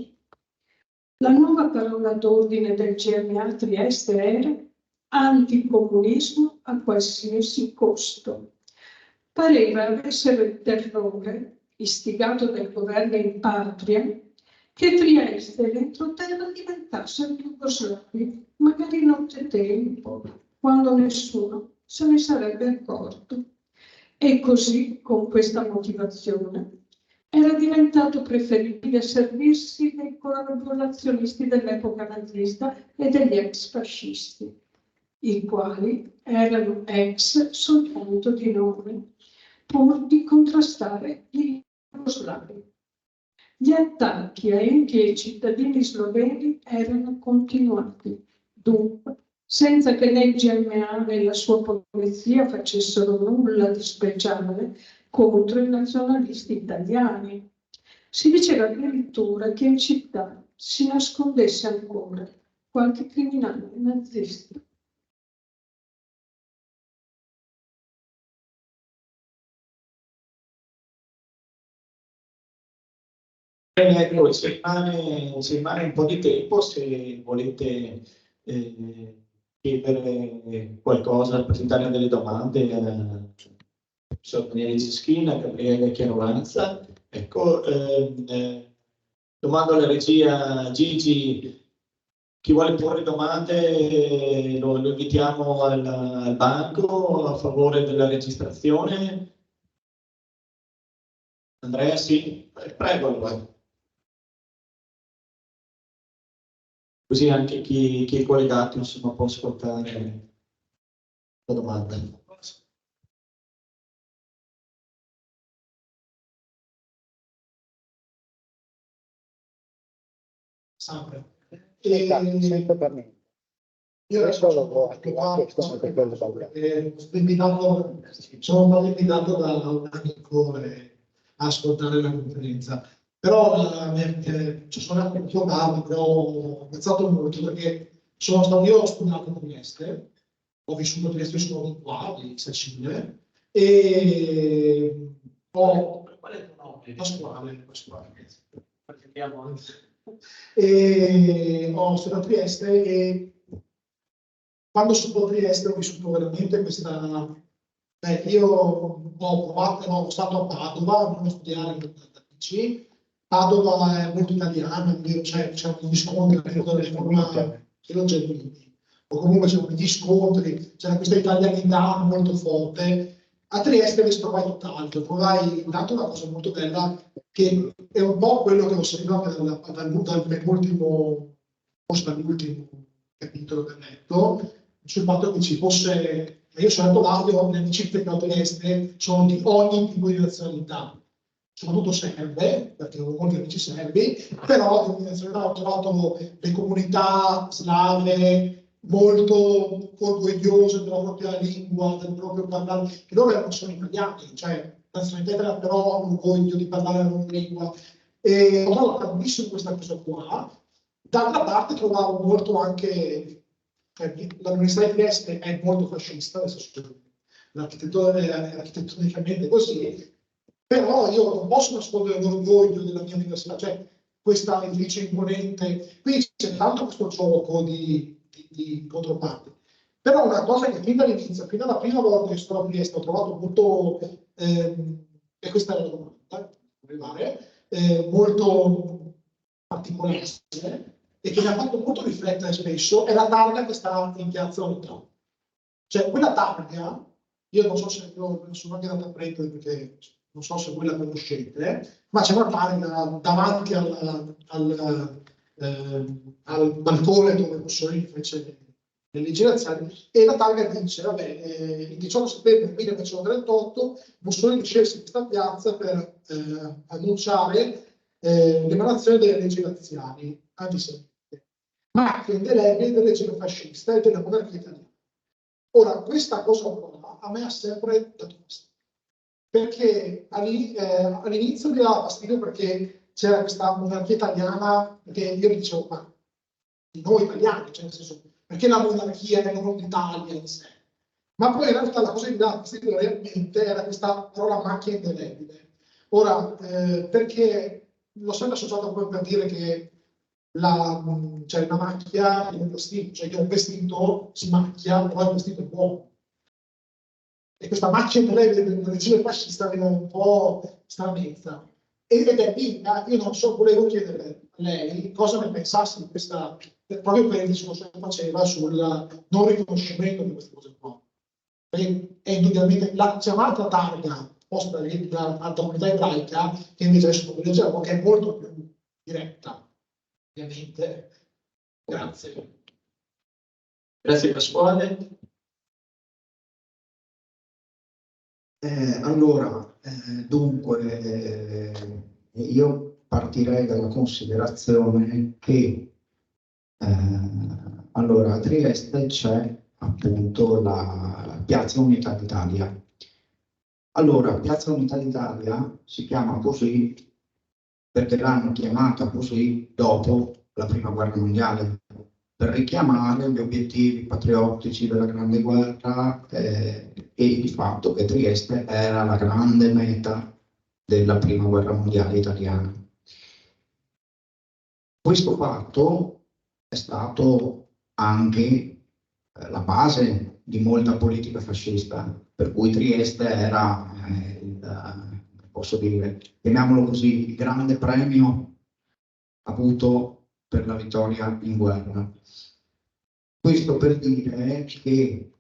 La nuova parola d'ordine del GMA Trieste era anticomunismo a qualsiasi costo. Pareva avessero il terrore, istigato dal governo in patria, che Trieste e l'entroterra diventassero jugoslavi, magari nottetempo, quando nessuno se ne sarebbe accorto. E così, con questa motivazione, era diventato preferibile servirsi dei collaborazionisti dell'epoca nazista e degli ex fascisti, i quali erano ex soltanto di nome, pur di contrastare gli jugoslavi. Gli attacchi a enti e cittadini sloveni erano continuati, dunque, senza che né il GMA né la sua polizia facessero nulla di speciale contro i nazionalisti italiani. Si diceva addirittura che in città si nascondesse ancora qualche criminale nazista. Ecco, ci rimane un po' di tempo se volete chiedere qualcosa, presentare delle domande a professor Daniele Ceschina, Gabriele Chiarolanza. Ecco, domando alla regia Gigi Chi vuole porre domande lo invitiamo al banco a favore della registrazione. Andrea, sì, prego allora. Così anche chi è collegato insomma, può ascoltare la domanda. Sempre. Sento per me. Io Adesso adesso l'avrò attivato per quello sono stato invitato da un amico a ascoltare la conferenza, però ci sono anche un po' tardi, però ho pensato molto perché io ho studiato a Trieste, ho vissuto a Trieste, sono qua di Sicilia e qual è il tuo nome? Pasquale. E ho studiato a Trieste e quando sono a Trieste ho vissuto veramente questa. Io ho provato, sono stato a Padova, non a studiare in PC. Padova è molto italiana, c'è un scontro delle forme, o comunque c'erano degli scontri, c'era questa italianità molto forte. A Trieste invece trovai tutt'altro, trovai intanto una cosa molto bella che è un po' quello che ho osservato dall'ultimo capitolo del letto, sul fatto che ci fosse, io sono andato là, io ho le amicizie che ho a Trieste, sono di ogni tipo di nazionalità, soprattutto serbe, perché ho molti amici serbi, però di ogni nazionalità ho trovato le comunità slave molto orgogliose della propria lingua, del proprio parlare, che loro non sono italiani, cioè nazionalità italiana, però l'orgoglio di parlare la loro lingua. E ho trovato tantissimo questa cosa qua. D'altra parte trovavo molto anche, l'Università di Trieste è molto fascista, l'architettura è architettonicamente così, però io non posso nascondere l'orgoglio della mia università, cioè questa edificio imponente, qui c'è tanto questo gioco di controparte. Però una cosa che fin dall'inizio, fino alla prima volta che sono a Trieste, ho trovato molto, e questa è la domanda, molto particolare, e che mi ha fatto molto riflettere spesso, è la targa che sta in Piazza Unità. Cioè, quella targa, io non so se sono anche andato a prendere perché non so se voi la conoscete, ma c'è una targa davanti al balcone dove Mussolini fece le leggi razziali, e la targa dice, vabbè, il 18 settembre 1938 Mussolini scelse questa piazza per annunciare l'emanazione delle leggi razziali antisemite, macchie indelebili del regime fascista e della monarchia italiana. Ora, questa cosa qua a me ha sempre dato fastidio, perché all'inizio mi dava fastidio perché c'era questa monarchia italiana, che io dicevo, ma di noi italiani, cioè nel senso, perché la monarchia è non l'Italia in sé? Ma poi in realtà la cosa che mi dava fastidio realmente era questa parola macchia indelebile. Ora, perché l'ho sempre associato come per dire che cioè una macchia è un vestito, cioè che un vestito si macchia, però il vestito è buono. E questa macchia indelebile del regime fascista era un po' stranezza. Ed è lì, io non so, volevo chiedere a lei cosa ne pensasse di questa, proprio per il discorso che faceva sul non riconoscimento di queste cose qua. Perché è indubbiamente la chiamata targa posta dalla comunità ebraica, che invece adesso non leggevo, che è molto più diretta, ovviamente. Grazie. Grazie Pasquale. Allora, dunque, io partirei dalla considerazione che allora, a Trieste c'è appunto la Piazza Unità d'Italia. Allora, Piazza Unità d'Italia si chiama così perché l'hanno chiamata così dopo la Prima Guerra Mondiale, per richiamare gli obiettivi patriottici della Grande Guerra e il fatto che Trieste era la grande meta della Prima Guerra Mondiale italiana. Questo fatto è stato anche la base di molta politica fascista, per cui Trieste era, posso dire, chiamiamolo così, il grande premio avuto per la vittoria in guerra. Questo per dire che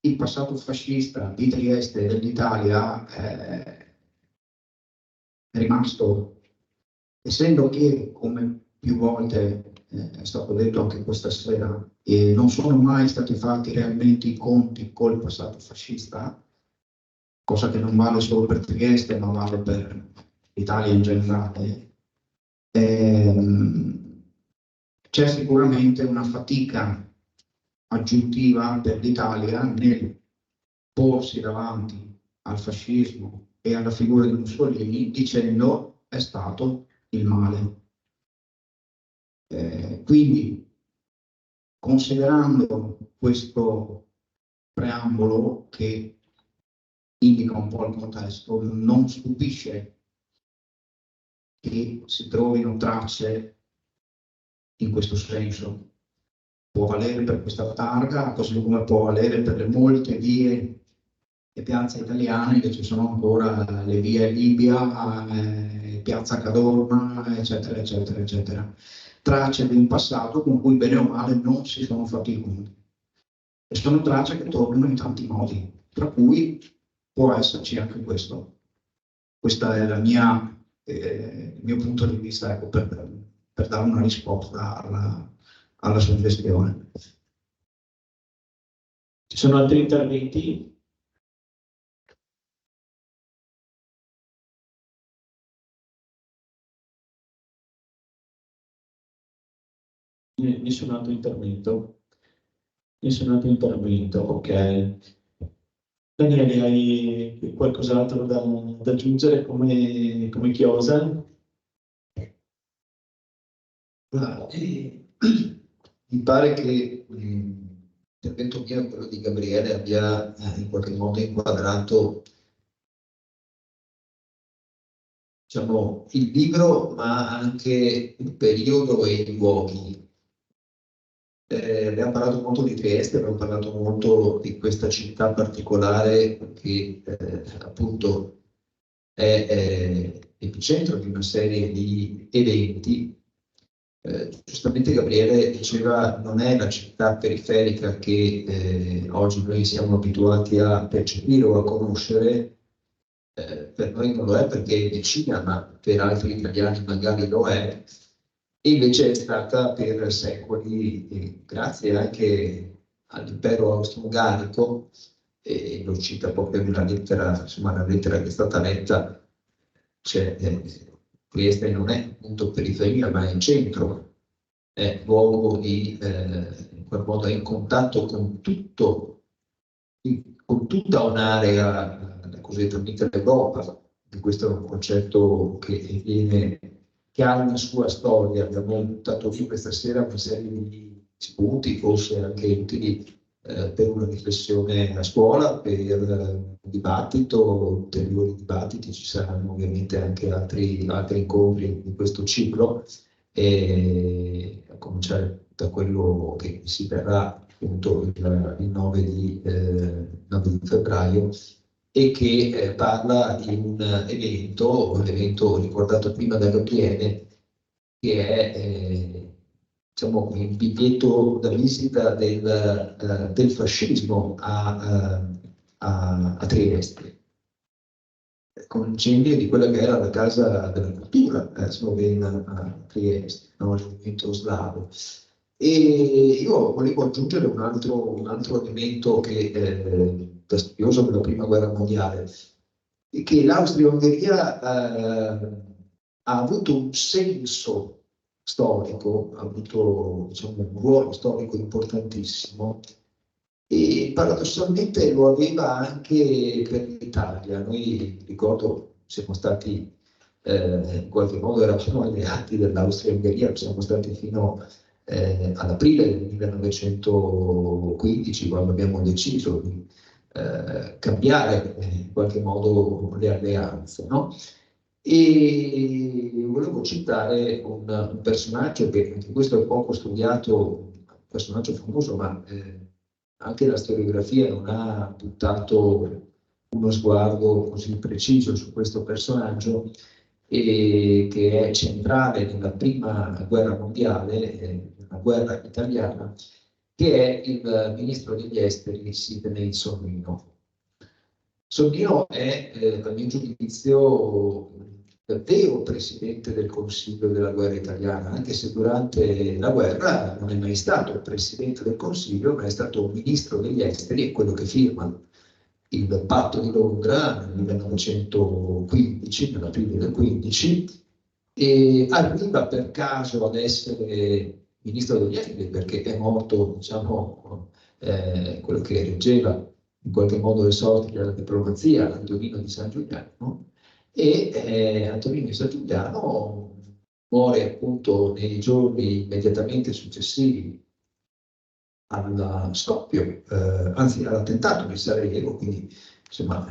il passato fascista di Trieste e dell'Italia è rimasto, essendo che, come più volte è stato detto anche questa sera, non sono mai stati fatti realmente i conti col passato fascista, cosa che non vale solo per Trieste, ma vale per l'Italia in generale. C'è sicuramente una fatica aggiuntiva per l'Italia nel porsi davanti al fascismo e alla figura di Mussolini dicendo è stato il male. Quindi, considerando questo preambolo che indica un po' il contesto, non stupisce che si trovino tracce in questo senso. Può valere per questa targa, così come può valere per le molte vie e piazze italiane che ci sono ancora, le vie Libia, piazza Cadorna, eccetera, eccetera, eccetera. Tracce di un passato con cui bene o male non si sono fatti i conti. E sono tracce che tornano in tanti modi, tra cui può esserci anche questo. Questo è il mio punto di vista, ecco, per dare una risposta alla suggestione. Ci sono altri interventi? Nessun altro intervento? Nessun altro intervento, ok. Daniele, hai qualcos'altro da aggiungere come chiosa? Mi pare che l'intervento mio e quello di Gabriele abbia in qualche modo inquadrato, diciamo, il libro, ma anche il periodo e i luoghi. Abbiamo parlato molto di Trieste, abbiamo parlato molto di questa città particolare che appunto è epicentro di una serie di eventi. Giustamente Gabriele diceva non è la città periferica che oggi noi siamo abituati a percepire o a conoscere, per noi non lo è perché è vicina, ma per altri italiani magari lo è, e invece è stata per secoli, grazie anche all'impero austro-ungarico, e lo cita proprio nella lettera, insomma la lettera che è stata letta, cioè, Trieste non è appunto periferia, ma è in centro, è luogo di, in quel modo, è in contatto con tutto, con tutta un'area, la cosiddetta Mitteleuropa, di questo è un concetto che ha una sua storia. Abbiamo buttato qui questa sera una serie di spunti, forse anche utili per una riflessione a scuola, per un dibattito, ulteriori dibattiti, ci saranno ovviamente anche altri incontri di questo ciclo, e a cominciare da quello che si terrà appunto il 9 di febbraio, e che parla di un evento ricordato prima da Gabriele, che è diciamo, il biglietto da visita del fascismo a Trieste, con l'incendio di quella che era la Casa della Cultura slovena a Trieste, no? Il movimento slavo. E io volevo aggiungere un altro elemento che da studioso della Prima Guerra Mondiale, è che l'Austria-Ungheria ha avuto un senso storico, ha avuto, diciamo, un ruolo storico importantissimo, e paradossalmente lo aveva anche per l'Italia. Noi, ricordo, siamo stati in qualche modo, eravamo alleati dell'Austria-Ungheria, siamo stati fino all'aprile del 1915, quando abbiamo deciso di cambiare in qualche modo le alleanze, no? E volevo citare un personaggio che anche questo è poco studiato, un personaggio famoso, ma anche la storiografia non ha buttato uno sguardo così preciso su questo personaggio, e che è centrale nella prima guerra mondiale, la guerra italiana, che è il ministro degli esteri Sidney Sonnino. Sonnino è, a mio giudizio, il vero presidente del Consiglio della guerra italiana, anche se durante la guerra non è mai stato il presidente del Consiglio, ma è stato un ministro degli esteri e quello che firma il patto di Londra nel 1915, nell'aprile del 15, e arriva per caso ad essere ministro degli esteri perché è morto, diciamo, quello che reggeva in qualche modo le sorti della diplomazia, Antonino di San Giuliano, e Antonino di San Giuliano muore appunto nei giorni immediatamente successivi al scoppio, anzi all'attentato di Sarajevo, quindi insomma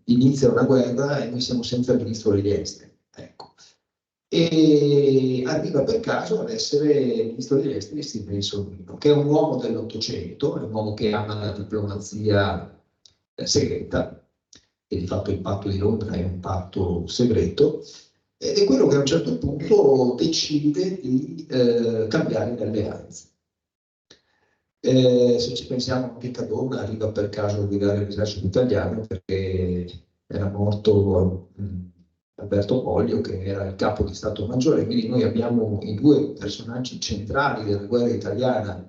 inizia una guerra e noi siamo senza ministro degli esteri. Ecco. E arriva per caso ad essere ministro degli esteri Sidney Sonnino, che è un uomo dell'Ottocento, è un uomo che ama la diplomazia segreta, e di fatto il patto di Londra è un patto segreto, ed è quello che a un certo punto decide di cambiare le alleanze. Se ci pensiamo, anche Cadorna arriva per caso a guidare l'esercito italiano perché era morto Alberto Pollio, che era il capo di Stato Maggiore, quindi noi abbiamo i due personaggi centrali della guerra italiana,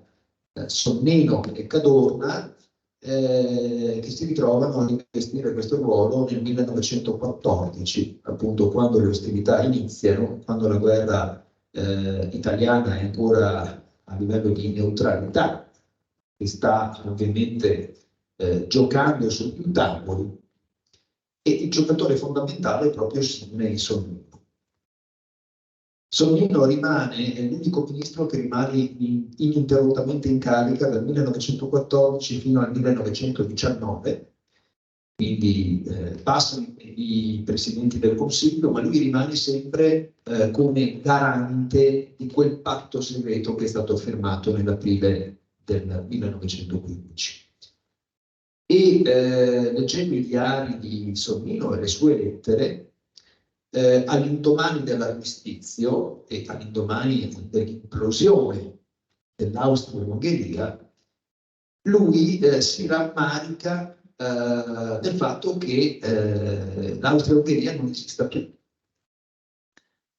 Sonnino e Cadorna, che si ritrovano a rivestire questo ruolo nel 1914, appunto quando le ostilità iniziano, quando la guerra italiana è ancora a livello di neutralità, che sta ovviamente giocando su più tavoli, e il giocatore fondamentale è proprio Sidney Sonnino. Sonnino rimane, è l'unico ministro che rimane ininterrottamente in carica dal 1914 fino al 1919, quindi passano i presidenti del Consiglio, ma lui rimane sempre come garante di quel patto segreto che è stato firmato nell'aprile del 1915. E leggendo i diari di Sonnino e le sue lettere, all'indomani dell'armistizio e all'indomani dell'implosione dell'Austria-Ungheria, lui si rammarica del fatto che l'Austria-Ungheria non esista più.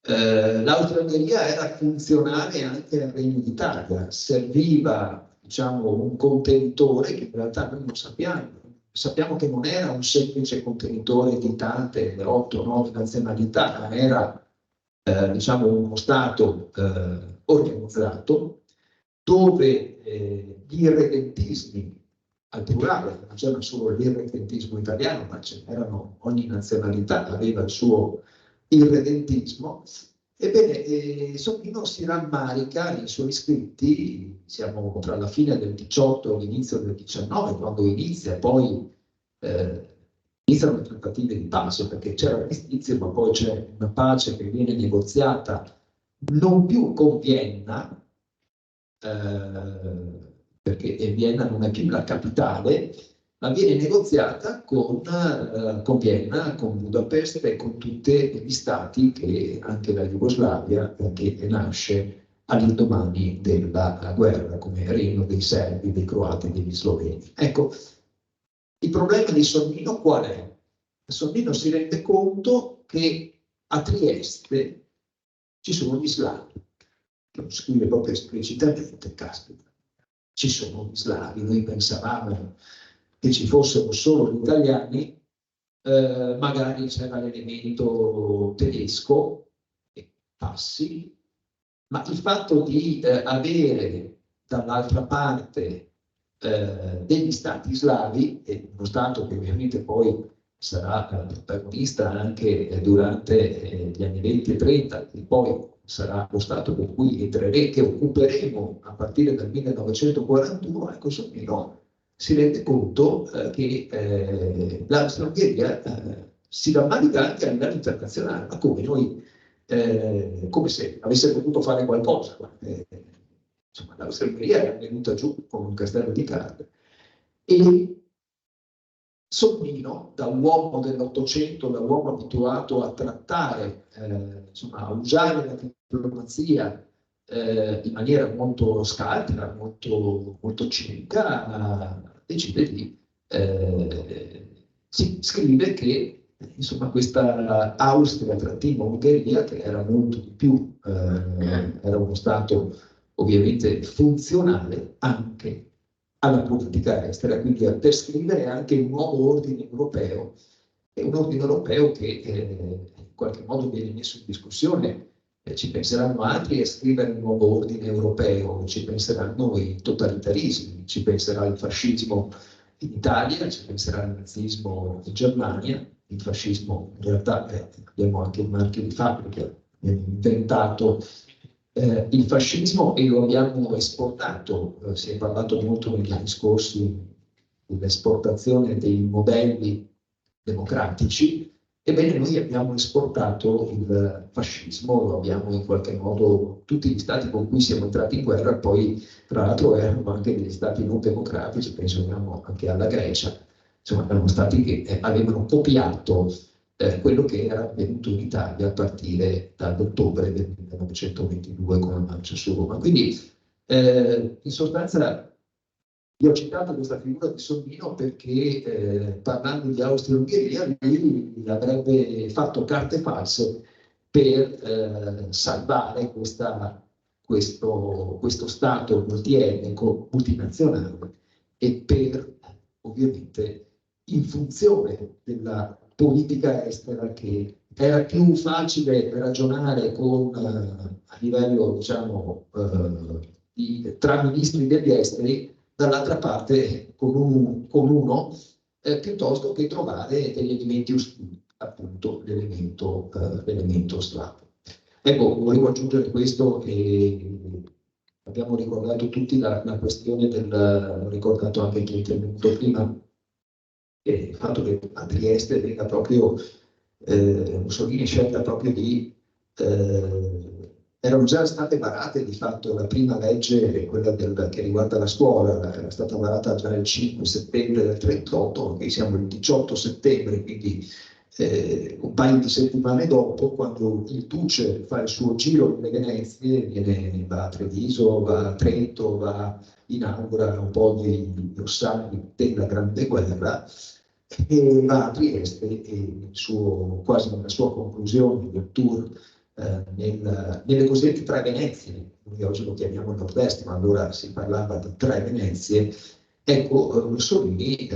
L'Austria-Ungheria era funzionale anche al Regno d'Italia, serviva, diciamo, un contenitore che in realtà noi non sappiamo che non era un semplice contenitore di tante 8-9 nazionalità, ma era diciamo uno Stato organizzato dove gli irredentismi al plurale, non c'era solo l'irredentismo italiano, ma c'erano, ogni nazionalità aveva il suo irredentismo. Ebbene, Sonnino si rammarica nei suoi scritti, siamo tra la fine del 18 e l'inizio del 19, quando inizia, poi iniziano le trattative di pace, perché c'era l'armistizio, ma poi c'è una pace che viene negoziata non più con Vienna, perché Vienna non è più la capitale, ma viene negoziata con Vienna, con Budapest e con tutti gli stati, che anche la Jugoslavia, che nasce all'indomani della guerra, come regno dei serbi, dei croati e degli sloveni. Ecco, il problema di Sonnino qual è? Sonnino si rende conto che a Trieste ci sono gli slavi, lo scrive proprio esplicitamente, caspita, ci sono gli slavi, noi pensavamo che ci fossero solo gli italiani, magari c'era l'elemento tedesco, e passi, ma il fatto di avere dall'altra parte degli stati slavi, e uno stato che ovviamente poi sarà protagonista anche durante gli anni 20 e 30, e poi sarà lo stato con cui entreremo, che occuperemo a partire dal 1941, ecco, Sonnino si rende conto che l'Austria-Ungheria si rammarica anche a livello internazionale, ma come noi, come se avesse potuto fare qualcosa. Insomma, l'Austria-Ungheria è venuta giù con un castello di carte. E Sonnino, da uomo dell'Ottocento, da uomo abituato a trattare, insomma, a usare la diplomazia in maniera molto scaltra, molto cinica, decide di scrive che insomma, questa Austria-Ungheria, che era molto di più, era uno Stato ovviamente funzionale anche alla politica estera, quindi per scrivere anche un nuovo ordine europeo, e un ordine europeo che in qualche modo viene messo in discussione. Ci penseranno altri a scrivere un nuovo ordine europeo, ci penseranno i totalitarismi, ci penserà il fascismo in Italia, ci penserà il nazismo in Germania, il fascismo in realtà abbiamo anche un marchio di fabbrica, abbiamo inventato il fascismo e lo abbiamo esportato, si è parlato molto negli anni scorsi dell'esportazione dei modelli democratici. Ebbene, noi abbiamo esportato il fascismo, lo abbiamo in qualche modo, tutti gli stati con cui siamo entrati in guerra, poi tra l'altro erano anche degli stati non democratici, pensiamo anche alla Grecia, insomma erano stati che avevano copiato quello che era avvenuto in Italia a partire dall'ottobre del 1922 con la marcia su Roma. Quindi in sostanza io ho citato questa figura di Sonnino perché parlando di Austria-Ungheria lui avrebbe fatto carte false per salvare questo Stato multietnico, multinazionale e per ovviamente in funzione della politica estera che era più facile ragionare a livello diciamo tra ministri degli esteri, dall'altra parte con uno piuttosto che trovare degli elementi oscuri, appunto l'elemento slavo. Ecco, volevo aggiungere questo che abbiamo ricordato tutti la questione l'ho ricordato anche chi è intervenuto prima, il fatto che a Trieste venga proprio Mussolini scelta proprio di erano già state varate di fatto la prima legge, quella che riguarda la scuola, era stata varata già il 5 settembre del 38, qui siamo il 18 settembre, quindi un paio di settimane dopo, quando il Duce fa il suo giro nelle Venezie, va a Treviso, va a Trento, inaugura un po' di ossaggio della Grande Guerra, e va a Trieste e quasi nella sua conclusione del tour nelle cosiddette tre Venezie, noi oggi lo chiamiamo Nord-Est, ma allora si parlava di tre Venezie. Ecco, Mussolini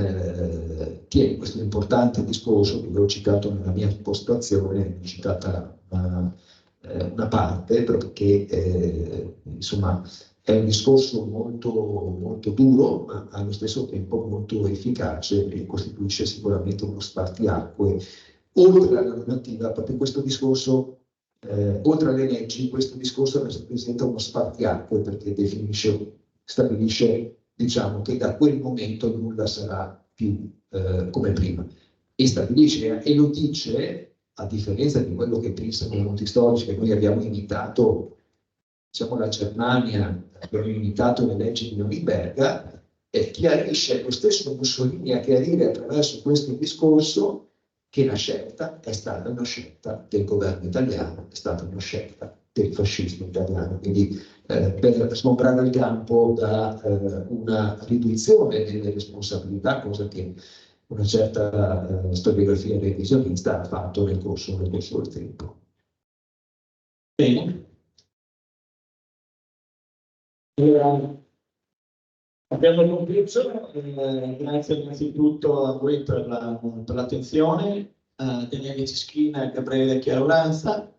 tiene questo importante discorso che vi ho citato nella mia postazione, ho citata una parte, perché insomma è un discorso molto duro, ma allo stesso tempo molto efficace e costituisce sicuramente uno spartiacque. Oltre alla normativa, proprio questo discorso, oltre alle leggi, questo discorso rappresenta uno spartiacque perché stabilisce, diciamo, che da quel momento nulla sarà più come prima. E stabilisce, e lo dice, a differenza di quello che pensano molti storici, che noi abbiamo imitato, diciamo, la Germania, abbiamo imitato le leggi di Norimberga, e chiarisce lo stesso Mussolini a chiarire attraverso questo discorso che la scelta è stata una scelta del governo italiano, è stata una scelta del fascismo italiano, quindi per smembrare il campo da una riduzione delle responsabilità, cosa che una certa storiografia revisionista ha fatto nel corso del tempo. Bene. Allora, abbiamo concluso, grazie innanzitutto a voi per l'attenzione, Daniele Cischina, Gabriele Chiarolanza,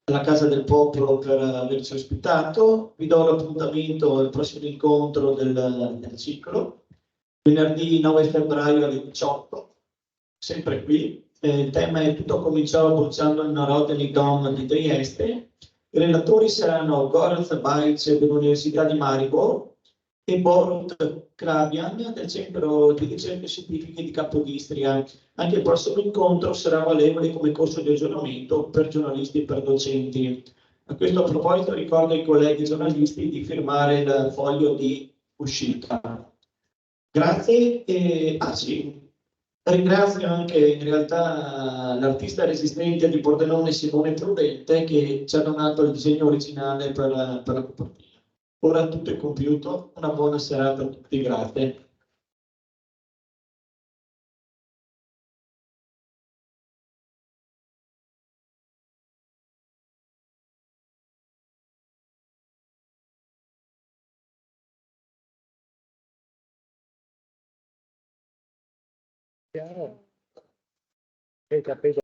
alla Casa del Popolo per averci ospitato. Vi do l'appuntamento al prossimo incontro del ciclo, venerdì 9 febbraio alle 18, sempre qui. Il tema è Tutto cominciò bruciando il Narodni Dom di Trieste. I relatori saranno Gorazd Bajic dell'Università di Maribor e Borut Krabian del Centro di Ricerche Scientifiche di Capodistria. Anche il prossimo incontro sarà valevole come corso di aggiornamento per giornalisti e per docenti. A questo proposito ricordo ai colleghi giornalisti di firmare il foglio di uscita. Grazie e sì. Ringrazio anche in realtà l'artista resistente di Pordenone Simone Prudente che ci ha donato il disegno originale per la copertina. Ora tutto è compiuto, una buona serata a tutti, grazie. Chiaro? E capito?